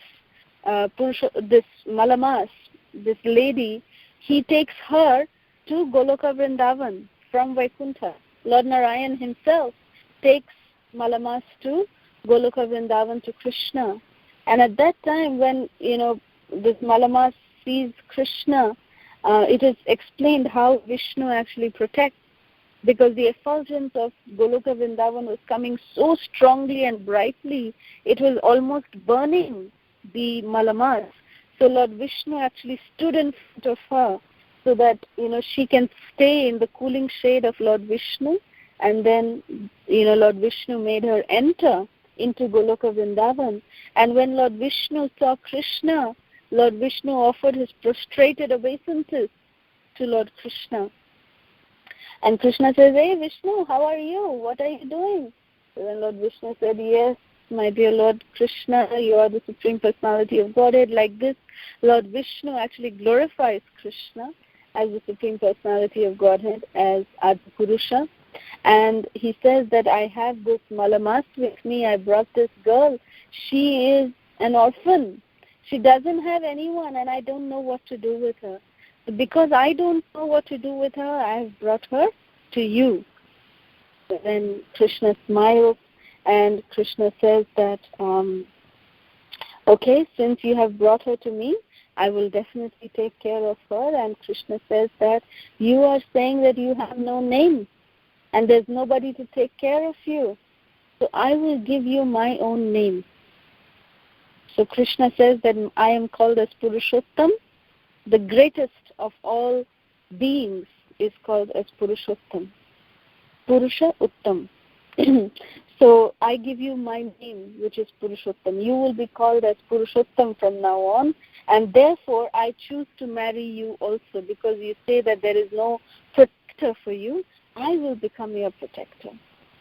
this Malamas, this lady, he takes her to Goloka Vrindavan from Vaikuntha. Lord Narayan himself takes Malamas to Goloka Vrindavan to Krishna. And at that time when, this Malamas sees Krishna, it is explained how Vishnu actually protects, because the effulgence of Goloka Vrindavan was coming so strongly and brightly, it was almost burning the Malamas. So Lord Vishnu actually stood in front of her so that, she can stay in the cooling shade of Lord Vishnu. And then, Lord Vishnu made her enter into Goloka Vrindavan. And when Lord Vishnu saw Krishna, Lord Vishnu offered his prostrated obeisances to Lord Krishna. And Krishna says, hey Vishnu, how are you? What are you doing? So then Lord Vishnu said, yes, my dear Lord Krishna, you are the Supreme Personality of Godhead. Like this, Lord Vishnu actually glorifies Krishna. as the Supreme Personality of Godhead, as Adipurusha. And he says that I have this Malamast with me. I brought this girl. She is an orphan. She doesn't have anyone, and I don't know what to do with her. Because I don't know what to do with her, I have brought her to you. Then Krishna smiles, and Krishna says that, okay, since you have brought her to me, I will definitely take care of her. And Krishna says that you are saying that you have no name and there's nobody to take care of you. So I will give you my own name. So Krishna says that I am called as Purushottam. The greatest of all beings is called as Purushottam. Purusha Uttam. So I give you my name, which is Purushottam. You will be called as Purushottam from now on, and therefore I choose to marry you also, because you say that there is no protector for you. I will become your protector.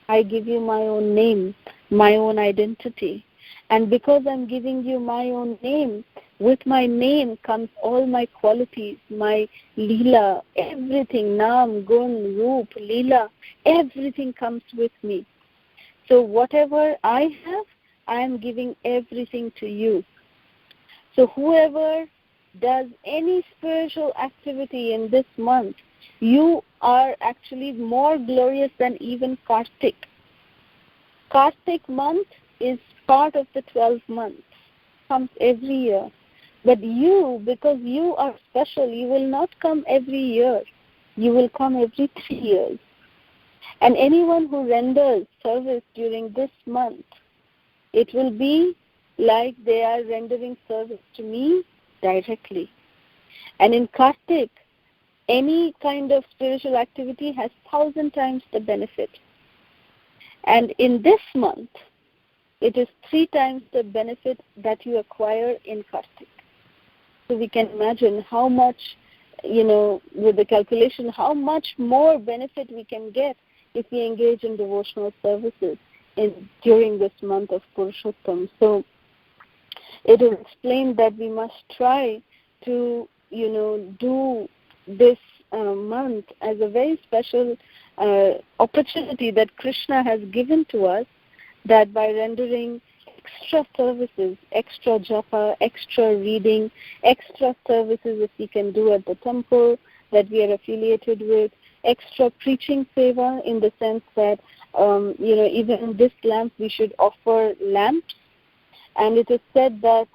I give you my own name, my own identity. And because I'm giving you my own name, with my name comes all my qualities, my Leela, everything, Nam, Gun, Roop, Leela, everything comes with me. So whatever I have, I am giving everything to you. So whoever does any spiritual activity in this month, you are actually more glorious than even Kartik. Kartik month is part of the 12 months, comes every year. But you, because you are special, you will not come every year. You will come every 3 years. And anyone who renders service during this month, it will be like they are rendering service to me directly. And in Kartik, any kind of spiritual activity has 1,000 times the benefit. And in this month, it is 3 times the benefit that you acquire in Kartik. So we can imagine how much, with the calculation, how much more benefit we can get if we engage in devotional services during this month of Purushottam. So it is explained that we must try to, do this month as a very special opportunity that Krishna has given to us, that by rendering extra services, extra japa, extra reading, extra services that we can do at the temple that we are affiliated with, extra preaching seva, in the sense that, even in this lamp we should offer lamps. And it is said that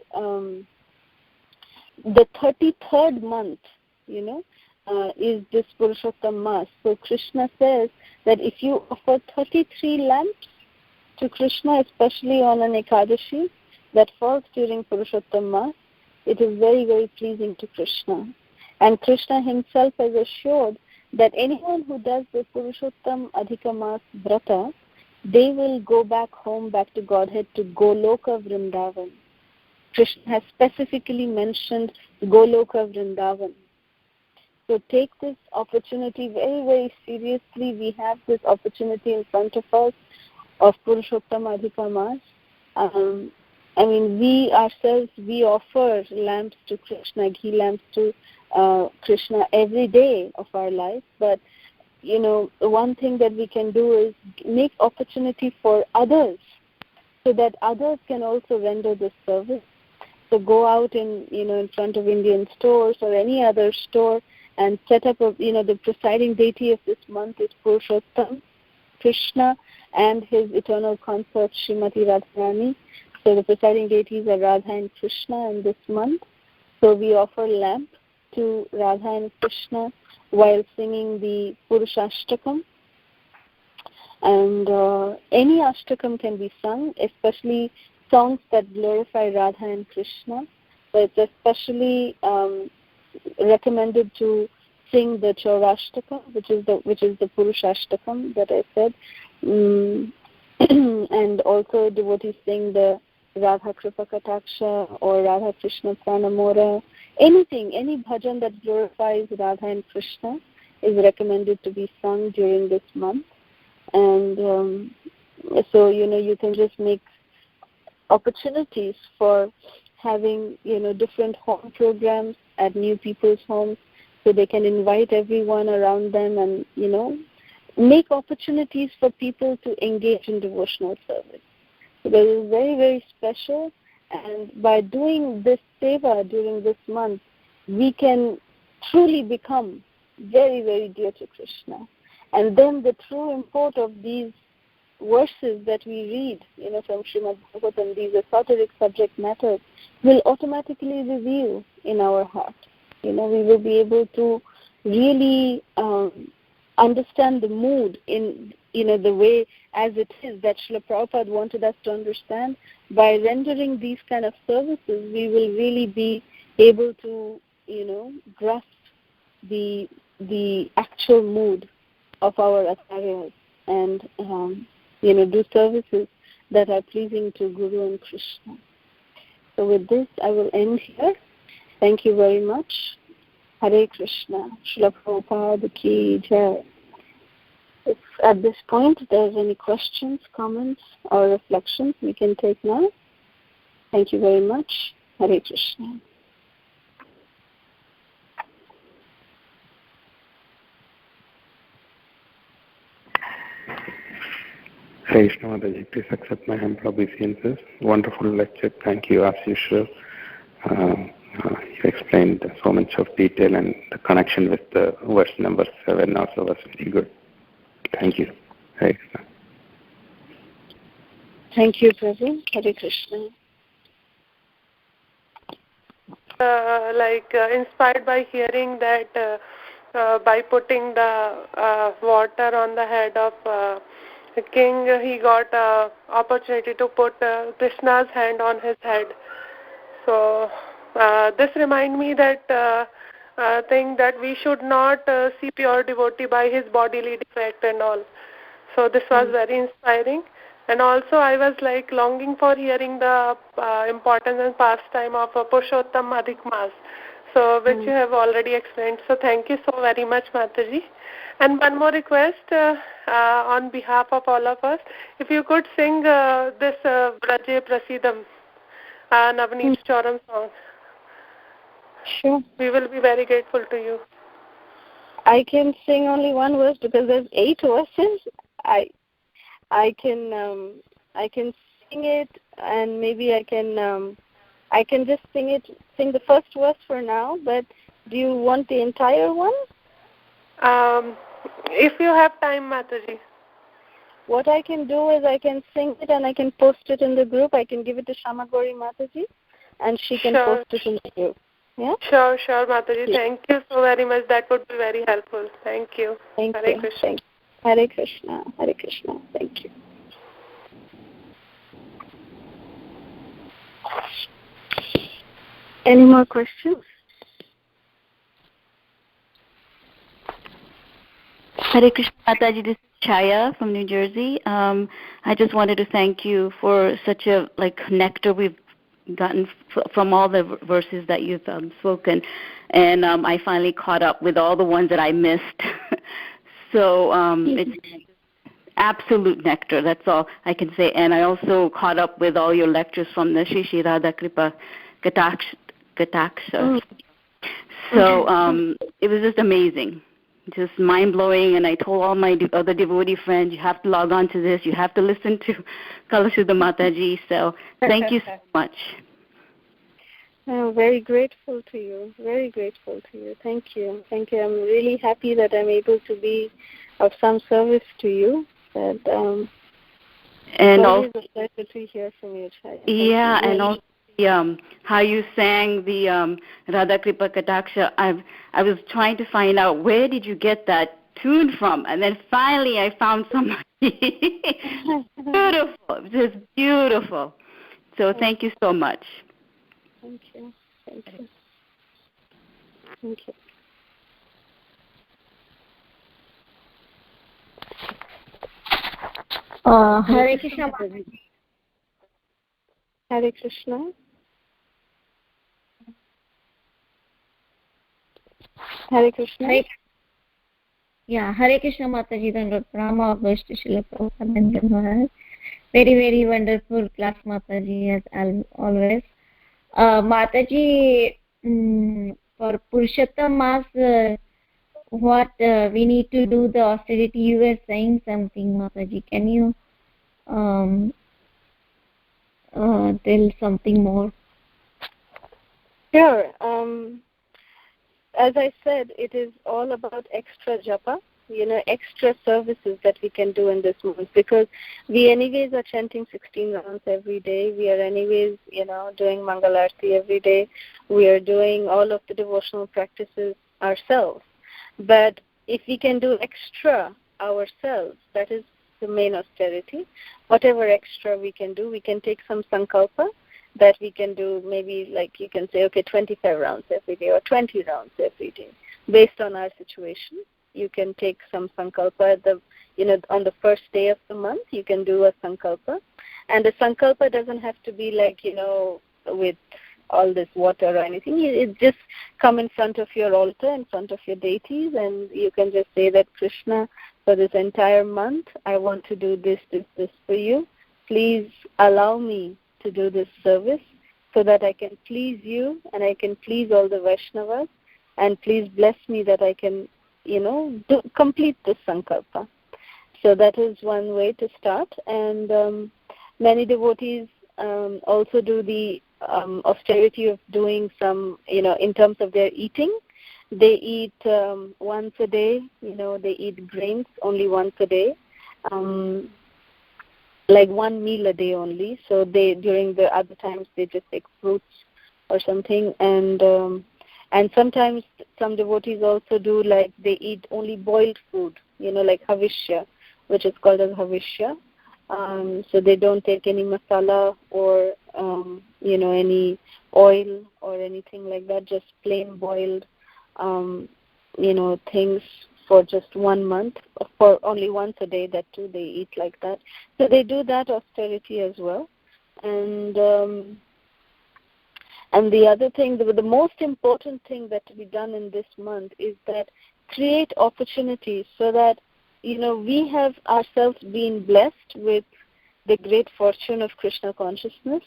the 33rd month, is this Purushottam Mass. So Krishna says that if you offer 33 lamps to Krishna, especially on an Ekadashi that falls during Purushottam Mass, it is very, very pleasing to Krishna. And Krishna himself has assured that anyone who does the Purushottam Adhika Mass Vrata, they will go back home, back to Godhead, to Goloka Vrindavan. Krishna has specifically mentioned Goloka Vrindavan. So take this opportunity very, very seriously. We have this opportunity in front of us of Purushottam Adhika Mass. We ourselves, we offer lamps to Krishna, ghee lamps to Krishna every day of our life. But, one thing that we can do is make opportunity for others, so that others can also render this service. So go out in front of Indian stores or any other store and set up the presiding deity of this month is Purushottam, Krishna, and his eternal consort Srimati Radharani. So the presiding deities are Radha and Krishna in this month. So we offer lamp to Radha and Krishna while singing the Purushashtakam. And any ashtakam can be sung, especially songs that glorify Radha and Krishna. So it's especially recommended to sing the Chaurashtakam, which is the Purushashtakam that I said. And also devotees sing the Radha Kripa Kataksha or Radha Krishna Pranamora. Anything, any bhajan that glorifies Radha and Krishna is recommended to be sung during this month. And so, you can just make opportunities for having, different home programs at new people's homes. so they can invite everyone around them and, make opportunities for people to engage in devotional service. So that is very, very special. And by doing this seva during this month, we can truly become very, very dear to Krishna. And then the true import of these verses that we read, from Srimad Bhagavatam, these esoteric subject matters, will automatically reveal in our heart. We will be able to really understand the mood in, the way as it is that Srila Prabhupada wanted us to understand. By rendering these kind of services, we will really be able to, grasp the actual mood of our acharyas and, do services that are pleasing to Guru and Krishna. So with this, I will end here. Thank you very much. Hare Krishna. Srila Prabhupada Ki Jai. If at this point there's any questions, comments, or reflections, we can take now. Thank you very much. Hare Krishna. Hare Krishna Mataji, please accept my humble obeisances. Wonderful lecture. Thank you as usual. You explained so much of detail, and the connection with the verse number 7 also was very good. Thank you. Hare Krishna. Thank you, Prabhu. Hare Krishna. Inspired by hearing that by putting the water on the head of the king, he got opportunity to put Krishna's hand on his head. So this reminds me that thing that we should not see pure devotee by his bodily defect and all. So this was very inspiring. And also I was longing for hearing the importance and pastime of Purushottam Adhik Mas, so which you have already explained. So thank you so very much, Mataji. And one more request on behalf of all of us, if you could sing this Vraje Prasidam, Navneet Choram song. Sure. We will be very grateful to you. I can sing only one verse because there's 8 verses. I can sing it, and maybe I can just sing the first verse for now. But do you want the entire one? If you have time, Mataji. What I can do is I can sing it and I can post it in the group. I can give it to Shamagori Mataji, and she can post it in the group. Yeah? Sure, Mataji. Yeah. Thank you so very much. That would be very helpful. Thank you. Hare Krishna. Hare Krishna. Hare Krishna. Thank you. Any more questions? Hare Krishna Mataji, this is Chaya from New Jersey. I just wanted to thank you for such a nectar we've gotten from all the verses that you've spoken, and I finally caught up with all the ones that I missed. So it's absolute nectar, that's all I can say. And I also caught up with all your lectures from the Shri Shri Radha Kripa Kataksha. So it was just amazing, just mind-blowing. And I told all my other devotee friends, you have to log on to this, you have to listen to Kalasudha Mataji. So thank you so much. I'm very grateful to you. Very grateful to you. Thank you. Thank you. I'm really happy that I'm able to be of some service to you. And also, it's a pleasure to hear from you, Chaya. Yeah, and also how you sang the Radha Kripa Kataksha. I was trying to find out where did you get that tune from, and then finally I found somebody. Beautiful, just beautiful. So thank you so much. Thank you. Thank you. Thank you. Hare Krishna. Hare Krishna. Hare Krishna. Hare Krishna Mataji, Dandot Prama, Vashti Srila Prabhupada. Very, very wonderful class, Mataji, as always. Mataji, for Purushottam Mass, what we need to do, the austerity. You were saying something, Mataji. Can you tell something more? Sure. As I said, it is all about extra japa, extra services that we can do in this month, because we anyways are chanting 16 rounds every day. We are anyways, doing Mangalarti every day. We are doing all of the devotional practices ourselves. But if we can do extra ourselves, that is the main austerity. Whatever extra we can do, we can take some sankalpa that we can do, maybe like you can say, okay, 25 rounds every day or 20 rounds every day, based on our situation. You can take some sankalpa at on the first day of the month. You can do a sankalpa, and the sankalpa doesn't have to be like with all this water or anything. It just come in front of your altar, in front of your deities, and you can just say that, Krishna, for this entire month, I want to do this for you. Please allow me to do this service so that I can please you and I can please all the Vaishnavas, and please bless me that I can, complete this sankalpa. So that is one way to start. And many devotees also do the austerity of doing some, in terms of their eating. They eat once a day, they eat grains only once a day. Like one meal a day only. So during the other times they just take fruits or something, and sometimes some devotees also do like they eat only boiled food, like havishya, which is called as havishya. So they don't take any masala or any oil or anything like that, just plain boiled things for just 1 month, for only once a day. That too, they eat like that. So they do that austerity as well. And the other thing, the most important thing that to be done in this month is that create opportunities so that we have ourselves been blessed with the great fortune of Krishna consciousness.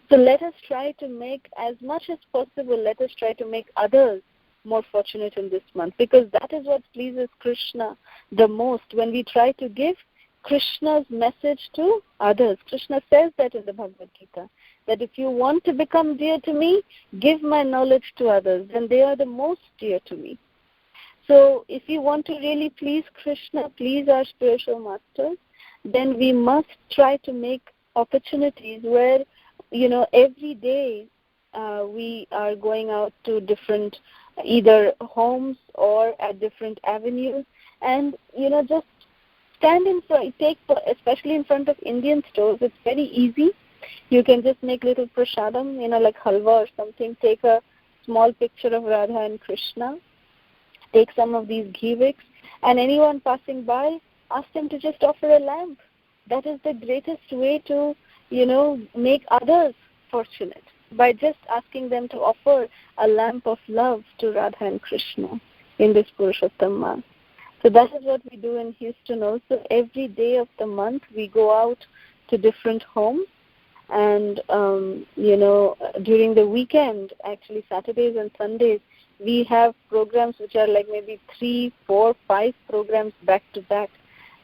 So let us try to make, as much as possible, let us try to make others more fortunate in this month, because that is what pleases Krishna the most, when we try to give Krishna's message to others. Krishna says that in the Bhagavad Gita, that if you want to become dear to me, give my knowledge to others, and they are the most dear to me. So if you want to really please Krishna, please our spiritual masters, then we must try to make opportunities where, every day we are going out to different either homes or at different avenues, and just stand in front, especially in front of Indian stores. It's very easy. You can just make little prasadam, like halwa or something. Take a small picture of Radha and Krishna. Take some of these ghee wicks, and anyone passing by, ask them to just offer a lamp. That is the greatest way to, make others fortunate, by just asking them to offer a lamp of love to Radha and Krishna in this Purushottam Mass. So that is what we do in Houston also. Every day of the month we go out to different homes, and during the weekend, actually Saturdays and Sundays, we have programs which are like maybe 3, 4, 5 programs back to back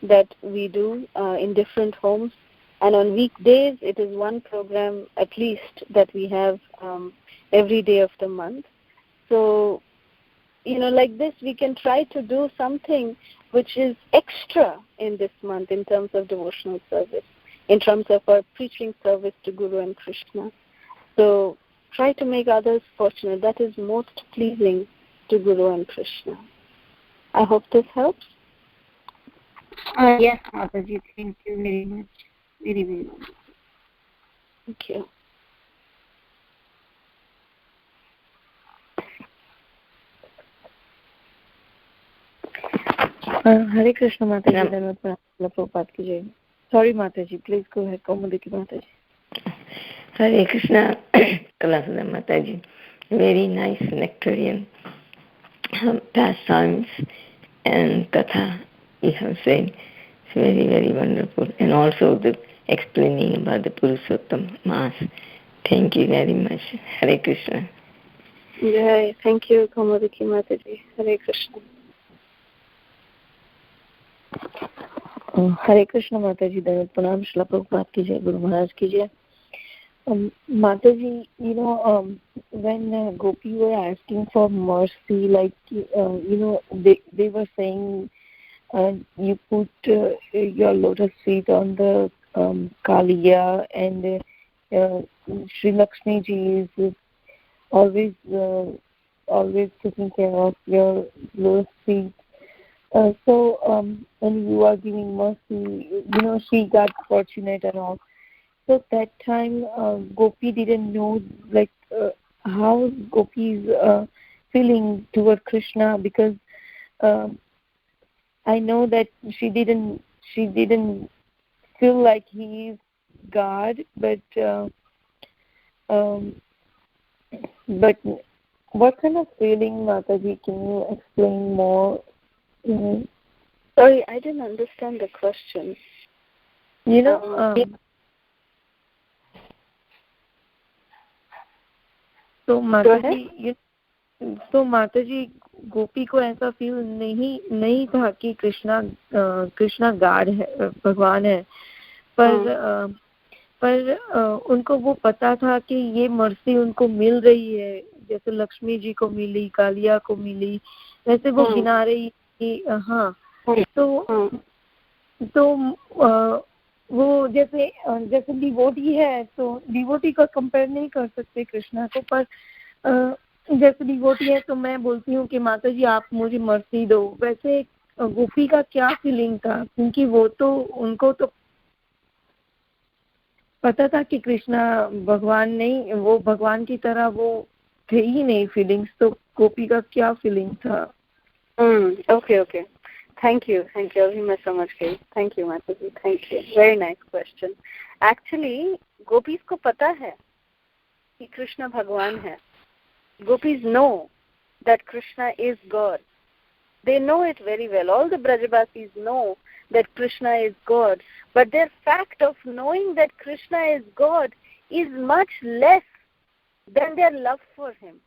that we do in different homes. And on weekdays, it is one program at least that we have every day of the month. So, like this, we can try to do something which is extra in this month in terms of devotional service, in terms of our preaching service to Guru and Krishna. So try to make others fortunate. That is most pleasing to Guru and Krishna. I hope this helps. Yes, Mataji. Thank you very much. Very, very much. Thank you. Hare Krishna, Mataji. Prabhupada ki jai. Sorry, Mataji. Please go ahead. Kaumudiki Mataji. Hare Krishna, Kalasudha Mataji. Very nice nectarian pastimes and katha you have said. It's very, very wonderful. And also the explaining about the Purushottam Mass. Thank you very much. Hare Krishna. Jai. Thank you, Kaumudiki Mataji. Hare Krishna. Hare Krishna Mataji, Dharat Pranam, Srila Prabhupada ki jai, Guru Maharaj ki jai. Mataji, when Gopi were asking for mercy, like, they were saying, you put your lotus feet on the Kaliya, and Sri Lakshmi ji is always taking care of your lotus feet. So when you are giving mercy, she got fortunate and all. So that time Gopi didn't know how Gopi is feeling toward Krishna, because I know that she didn't feel like he is God, but what kind of feeling, Mataji? Can you explain more? Sorry, I didn't understand the question. तो माताजी गोपी को ऐसा feel नहीं था कि Krishna God है, भगवान है, पर उनको वो पता था कि ये मर्सी उनको मिल रही है, जैसे लक्ष्मी जी को मिली, कालिया को मिली, वैसे वो गिना रही कि तो वो जैसे डिवोटी है, तो डिवोटी को कंपेयर नहीं कर सकते कृष्णा को, पर जैसे डिवोटी है तो मैं बोलती हूँ कि माता जी आप मुझे मर्सी दो, वैसे गोपी का क्या फीलिंग था, क्योंकि वो तो उनको तो पता था कि कृष्णा भगवान नहीं, वो भगवान की तरह वो थे ही नहीं फीलिंग्स, तो गोपी का क्या फीलिंग था? ओके, थैंक यू, अभी मैं समझ गई. थैंक यू माता जी, thank you, very nice question. Actually गोपीज को पता है कि कृष्णा भगवान है. Gopis know that Krishna is God. They know it very well. All the Brajabasis know that Krishna is God. But their fact of knowing that Krishna is God is much less than their love for him.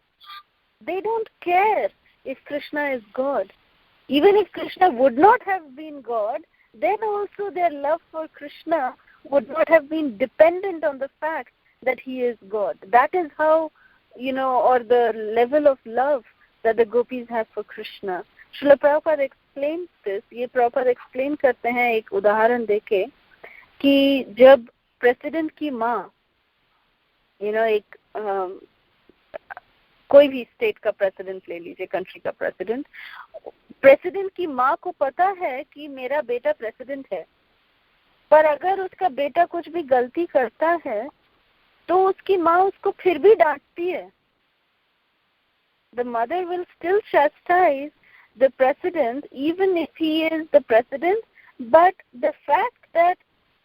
They don't care if Krishna is God. Even if Krishna would not have been God, then also their love for Krishna would not have been dependent on the fact that he is God. That is how, or the level of love that the gopis have for Krishna. Srila Prabhupada explains this. ये Prabhupada explain करते हैं एक उदाहरण देके कि जब president की माँ, एक कोई भी स्टेट का प्रेसिडेंट ले लीजिए, कंट्री का प्रेसिडेंट की माँ को पता है कि मेरा बेटा प्रेसिडेंट है, पर अगर उसका बेटा कुछ भी गलती करता है तो उसकी माँ उसको फिर भी डांटती है. The mother will still chastise the president even if he is the president, but the fact that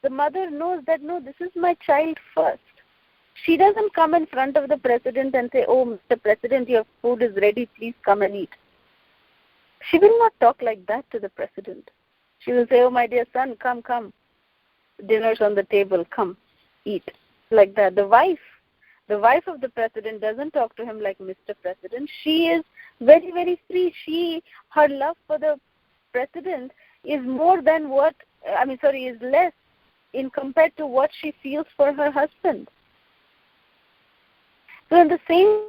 the mother knows that no, this is my child first. She doesn't come in front of the president and say, oh, Mr. President, your food is ready, please come and eat. She will not talk like that to the president. She will say, oh, my dear son, come, dinner's on the table, come, eat. Like that. The wife of the president doesn't talk to him like Mr. President. She is very, very free. Her love for the president is is less in compared to what she feels for her husband. So in the same,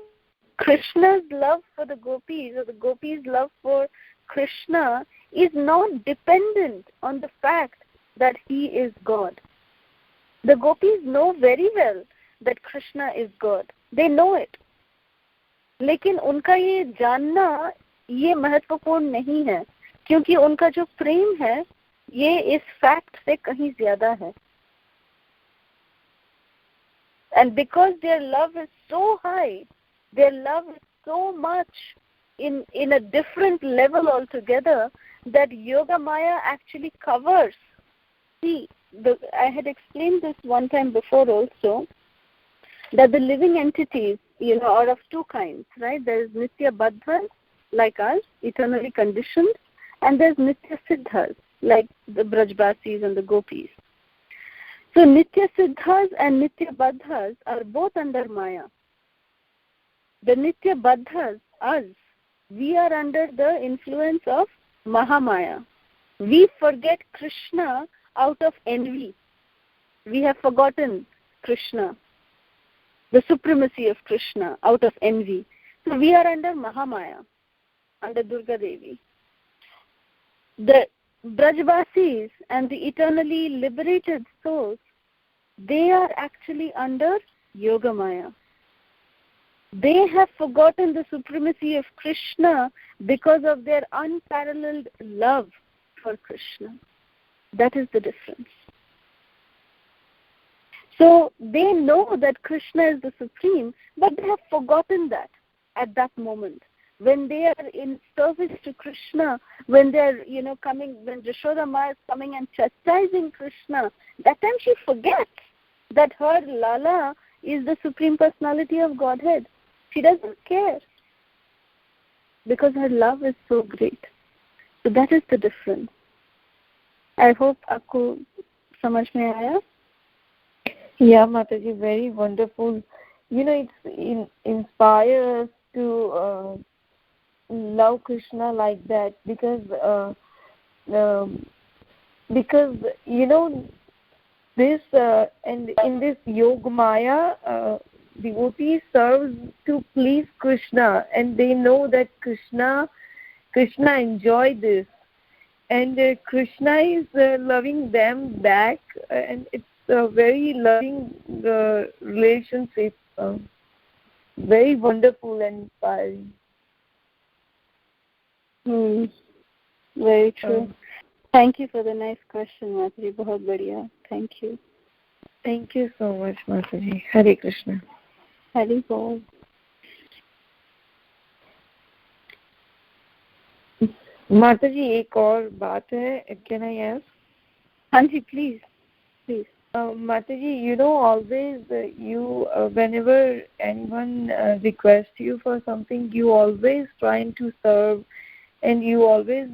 Krishna's love for the gopis, or the gopis' love for Krishna, is not dependent on the fact that he is God. The gopis know very well that Krishna is God. They know it. लेकिन उनका ये जानना ये महत्वपूर्ण नहीं है, क्योंकि उनका जो प्रेम है ये इस फैक्ट से कहीं ज्यादा है. And because their love is so high, their love is so much in a different level altogether, that Yoga Maya actually covers. See, I had explained this one time before also, that the living entities, are of two kinds, right? There is Nitya Baddhas, like us, eternally conditioned, and there's Nitya Siddhas, like the Brajbasis and the Gopis. So Nitya Siddhas and Nitya Baddhas are both under Maya. The Nitya Baddhas, us, we are under the influence of Mahamaya. We forget Krishna out of envy. We have forgotten Krishna, the supremacy of Krishna out of envy. So we are under Mahamaya, under Durga Devi. The Brajvasis and the eternally liberated souls, they are actually under Yogamaya. They have forgotten the supremacy of Krishna because of their unparalleled love for Krishna. That is the difference. So they know that Krishna is the supreme, but they have forgotten that at that moment. When they are in service to Krishna, when they're, coming, when Jashoda Ma is coming and chastising Krishna, that time she forgets that her Lala is the Supreme Personality of Godhead. She doesn't care because her love is so great. So that is the difference. I hope आपको समझ में आया. Yeah, Mataji, very wonderful. It inspires us to love Krishna like that because this and in this Yogamaya, devotee serves to please Krishna, and they know that Krishna enjoy this, and Krishna is loving them back, and it's a very loving relationship, very wonderful and inspiring. Very true. Thank you for the nice question, Mataji. बहुत बढ़िया. Thank you. Thank you so much, Mataji. Hare Krishna. Hare Bol. Mataji, एक और बात है. Can I ask? हाँ जी, please. Mataji, always whenever anyone requests you for something, you always trying to serve, and you always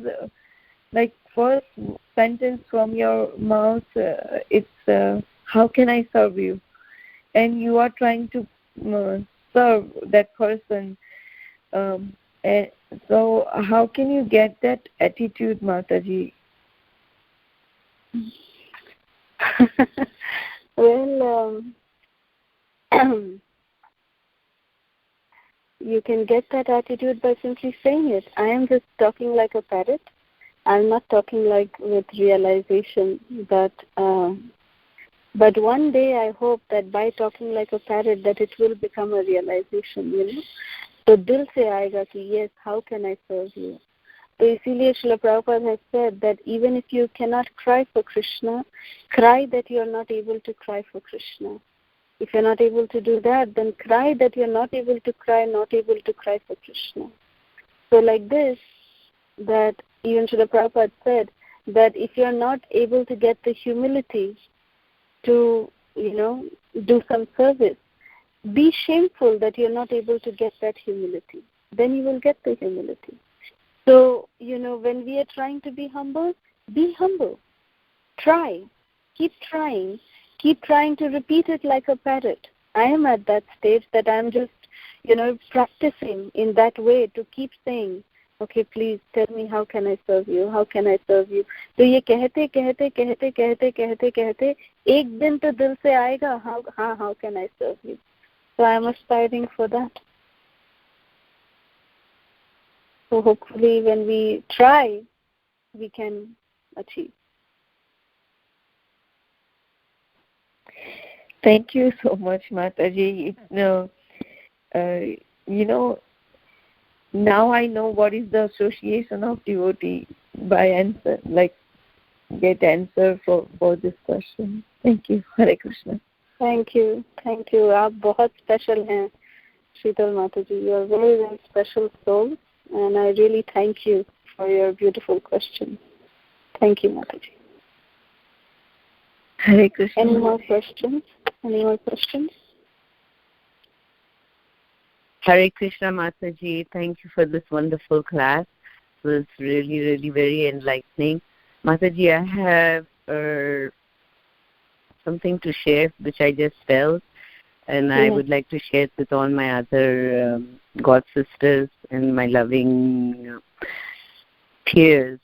first sentence from your mouth, it's how can I serve you, and you are trying to serve that person. And so how can you get that attitude, Mataji? Well, you can get that attitude by simply saying it. I am just talking like a parrot. I'm not talking like with realization, but one day I hope that by talking like a parrot that it will become a realization, So dil se aayega ki yes, how can I serve you? So इसीलिए Srila Prabhupada has said that even if you cannot cry for Krishna, cry that you are not able to cry for Krishna. If you are not able to do that, then cry that you are not able to cry for Krishna. So like this, that even Srila Prabhupada said that if you are not able to get the humility to, do some service, be shameful that you are not able to get that humility. Then you will get the humility. So, when we are trying to be humble, be humble. Try. Keep trying. Keep trying to repeat it like a parrot. I am at that stage that I am just, practicing in that way to keep saying, okay, please tell me how can I serve you? How can I serve you? So ये कहते एक दिन तो दिल से आएगा, how can I serve you? So I am aspiring for that. So hopefully when we try, we can achieve. Thank you so much, Mataji. Now I know what is the association of devotee by answer, get answer for this question. Thank you. Hare Krishna. Thank you. आप बहुत special हैं, Sheetal Mataji. You are very, very special soul. And I really thank you for your beautiful question. Thank you, Mataji. Hare Krishna. Any more questions? Hare Krishna, Mataji. Thank you for this wonderful class. It was really, really very enlightening. Mataji, I have something to share which I just felt. And I would like to share it with all my other God sisters and my loving peers.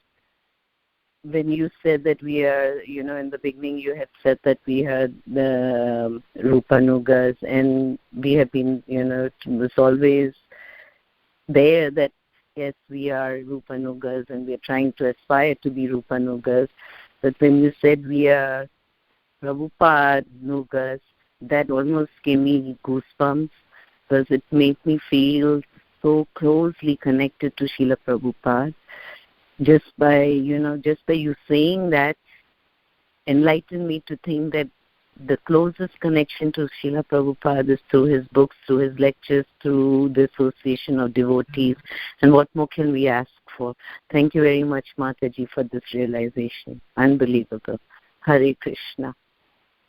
When you said that we are, in the beginning you had said that we are the Rupanugas, and we have been, it was always there that, yes, we are Rupanugas and we are trying to aspire to be Rupanugas. But when you said we are Prabhupada Nugas, that almost gave me goosebumps, because it made me feel so closely connected to Srila Prabhupada. Just by you saying that, enlightened me to think that the closest connection to Srila Prabhupada is through his books, through his lectures, through the association of devotees. And what more can we ask for? Thank you very much, Mataji, for this realization. Unbelievable. Hare Krishna.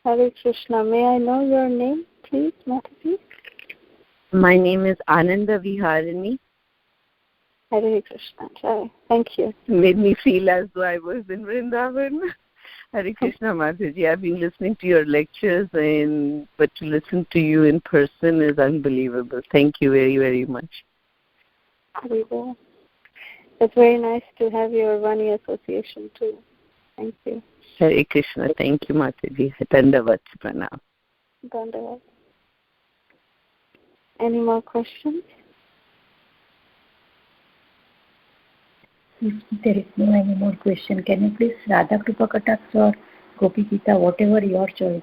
Hare Krishna. May I know your name, please, Mataji? My name is Ananda Viharini. Hare Krishna. Sorry. Thank you. Made me feel as though I was in Vrindavan. Hare Krishna, Mataji. I've been listening to your lectures, but to listen to you in person is unbelievable. Thank you very, very much. Hare. It's very nice to have your Vani association too. Thank you. Hare Krishna. Thank you, Mataji. Dandavat pranam. Dandavat. Any more questions? If there is no any more question, can you please Radha Kripa Kataksh or Gopi Gita, whatever your choice?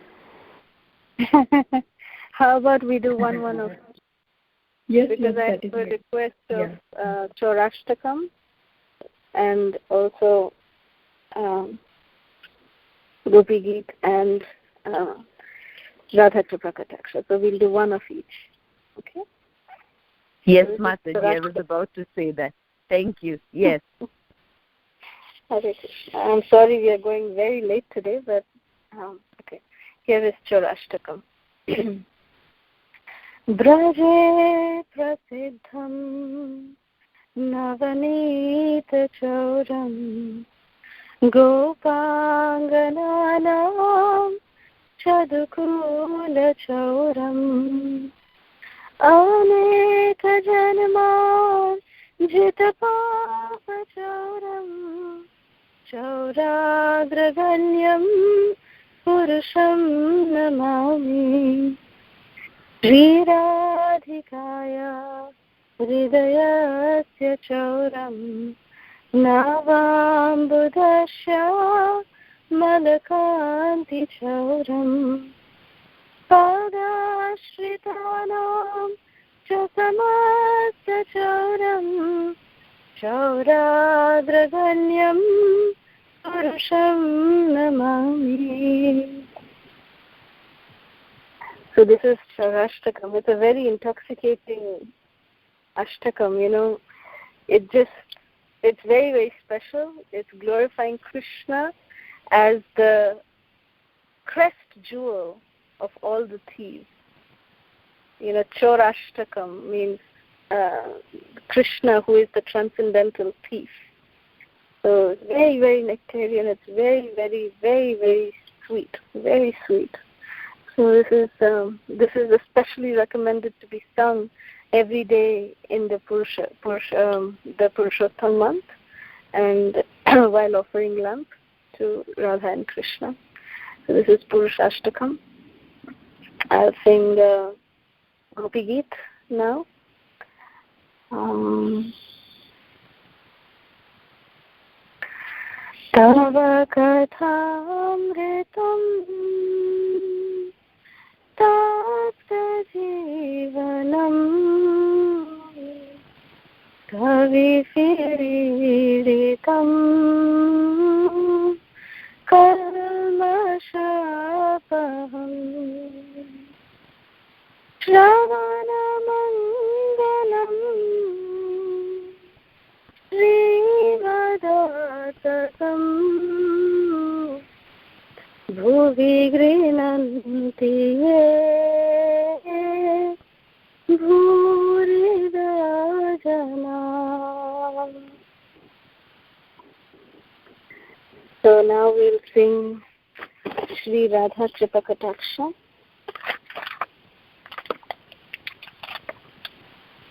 How about we do one of Yes, because I have a request of Chaurashtakam and also Gopi Gita and Radha Kripa Kataksh. So we'll do one of each. Okay? Yes, Mataji, I was about to say that. Thank you. Yes. I'm sorry we are going very late today, but okay. Here is Chaurashtakam. Braje prasiddham navanita chauram gopangananam chadukula chauram aneka janman jitapapachauram chauragraganyam purusham namami Viradhikaya hridayasya chauram navambudasya malakanti chauram padashritanam chasamasya chauram chauradraganyam purusham namami. So this is Chaurashtakam. It's a very intoxicating ashtakam, It's very, very special. It's glorifying Krishna as the crest jewel of all the thieves. Chaurashtakam means Krishna, who is the transcendental thief. So it's very, very nectarian. It's very, very, very, very sweet. Very sweet. So this is especially recommended to be sung every day in the Purushottam month, and while offering lamp to Radha and Krishna. So this is Purushashtakam. I'll sing Gopi Gita now. Tava kathamritam tapta jivanam kavifiritam kalmashapaham Shravanamangalam Srimadatakam Bhuvi Grinanti Bhurida Janam. So now we'll sing Shri Radha Kripa Kataksha.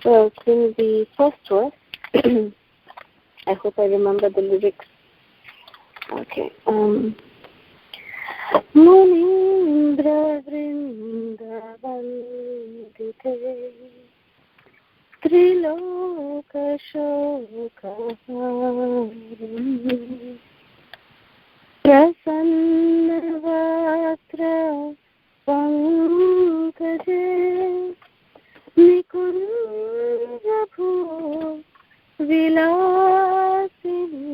So in the first verse, I hope I remember the lyrics. Okay. Munindra Vrindavandite Triloka Shokaharim Prasannavatra Pankaje Nikunjabhu Vilasini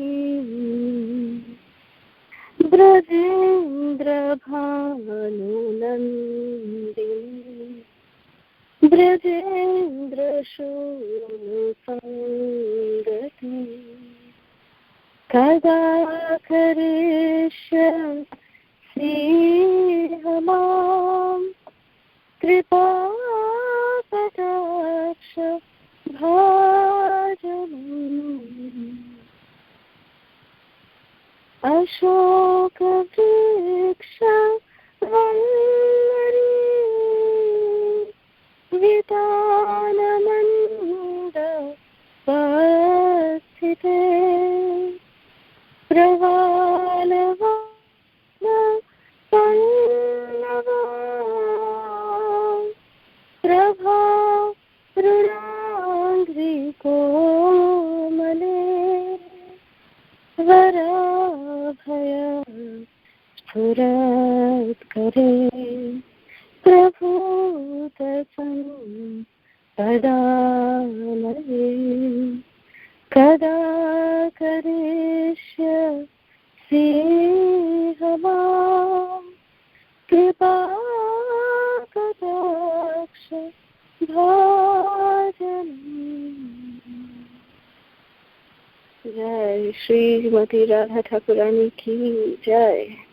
Brajendra Bhanunandini Brajendra Shunu Sangati Kada Karishya Sihamam Kripa Kataksha Bhajanam Ashoka Vriksha Vallari Vidanamanda Vasthite Pravalavana Pallava Prabha Runangri Komale Varabhaya Spurat Kare Prabhu Tasam Padamare Kada Karishya Sihamam Kripa Kataksha Bhajanam. Jai Shri Mati Radha Thakurani ki Jai.